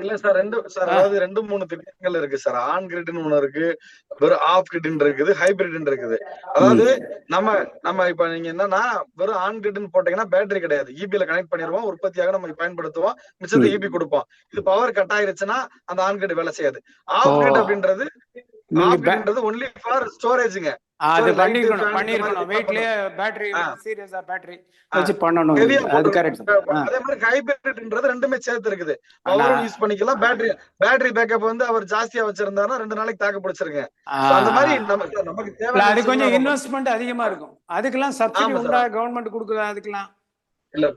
இல்ல சார். அதாவது 2-3 திட்டங்கள் இருக்கு சார். ஆன் கிரிட்னு ஒண்ணு இருக்கு, வெறும் ஆஃப் கிரிட்னு இருக்குது, ஹைபிரிட்னு இருக்குது. அதாவது நம்ம இப்ப நீங்க என்னன்னா வெறும் ஆன் கிரிட்னு போட்டீங்கன்னா பேட்டரி கிடையாது, இபில கனெக்ட் பண்ணிடுவோம், உற்பத்தியாக நம்ம பயன்படுத்துவோம், மிச்சத்தை இபி கொடுப்போம். இது பவர் கட் ஆயிருச்சுன்னா அந்த ஆன் கிரிட் வேலை செய்யாது. ஆஃப் கிரிட் அப்படின்றது ஒன்லி ஃபார் ஸ்டோரேஜ்ங்க. அது பண்ணிருக்கணும் வெயிட்லயே பேட்டரி சீரியஸா பேட்டரி வச்சு பண்ணணும். அது கரெக்ட். அதே மாதிரி ஹைபிரிட்ன்றது ரெண்டுமே சேர்த்து இருக்குது. பவரும் யூஸ் பண்ணிக்கலாம், பேட்டரி பேக்கப் அவர் ஜாஸ்தியா வச்சிருந்தாருன்னா 2 நாளைக்கு தாக்கு பிடிச்சிருங்க. அந்த மாதிரி நமக்கு தேவை. அது கொஞ்சம் இன்வெஸ்ட்மெண்ட் அதிகமா இருக்கும். அதுக்கெல்லாம் சப்சிடி உண்டா கவர்மெண்ட் கொடுக்குதா? அதுக்கெல்லாம் இல்ல,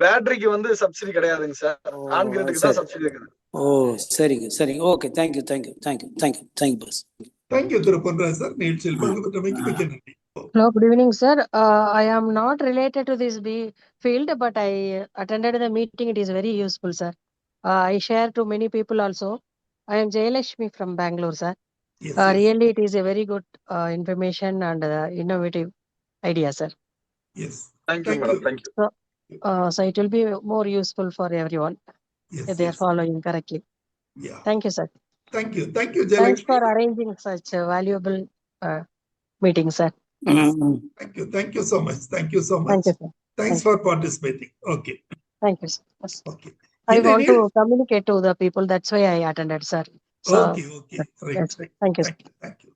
பேட்டரிக்கு சப்சிடி கிடையாதுங்க சார். ஆன் கிரிட்க்கு தான் சப்சிடி இருக்குது. ஓ சரிங்க. Okay, thank you boss. Thank you, Thiruponra sir. Hello, good evening, sir. I am not related to this field, but I attended the meeting. It is very useful, sir. I share to many people also. I am Jayalakshmi from Bangalore, sir. Yes, really, it is a very good information and innovative idea, sir. Yes. Thank you, madam. Thank you. So it will be more useful for everyone if they are following correctly. Yeah. Thank you, sir. Thank you, Jayalakshmi. Thanks for arranging such a valuable meeting, sir. Thank you so much. Thank you, sir. Thanks for participating. Okay. Thank you, sir. Okay. I want to communicate to the people. That's why I attended, sir. So, okay. Right. Thank you. Thank you.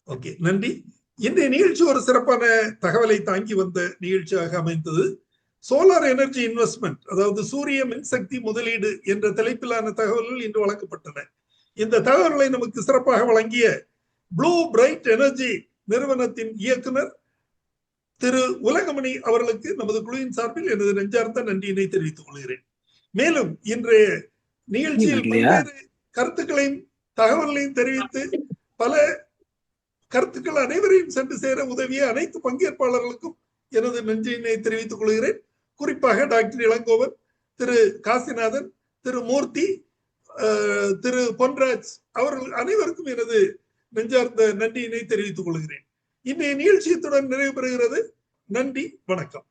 Okay. நன்றி. இந்த நிகழ்ச்சி ஒரு சிறப்பான தகவலை தாங்கி வந்த நிகழ்ச்சியாக அமைந்தது. சோலார் எனர்ஜி இன்வெஸ்ட்மெண்ட், அதாவது சூரிய மின்சக்தி முதலீடு என்ற தலைப்பிலான தகவல்கள் இன்று வழங்கப்பட்டன. இந்த தகவல்களை நமக்கு சிறப்பாக வழங்கிய ப்ளூ பிரைட் எனர்ஜி நிறுவனத்தின் இயக்குனர் திரு உலகமணி அவர்களுக்கு நமது குழுவின் சார்பில் எனது நெஞ்சார்ந்த நன்றியினை தெரிவித்துக் கொள்கிறேன். மேலும் இன்றைய நிகழ்ச்சியில் பல்வேறு கருத்துக்களையும் தகவல்களையும் தெரிவித்து பல கருத்துக்கள் அனைவரையும் சென்று சேர உதவிய அனைத்து பங்கேற்பாளர்களுக்கும் எனது நன்றியினை தெரிவித்துக் கொள்கிறேன். குறிப்பாக டாக்டர் இளங்கோவன், திரு காசிநாதன், திரு மூர்த்தி, திரு பொன்ராஜ் அவர்கள் அனைவருக்கும் எனது நெஞ்சார்ந்த நன்றியினை தெரிவித்துக் கொள்கிறேன். இன்றைய நிகழ்ச்சியத்துடன் நிறைவு பெறுகிறது. நன்றி, வணக்கம்.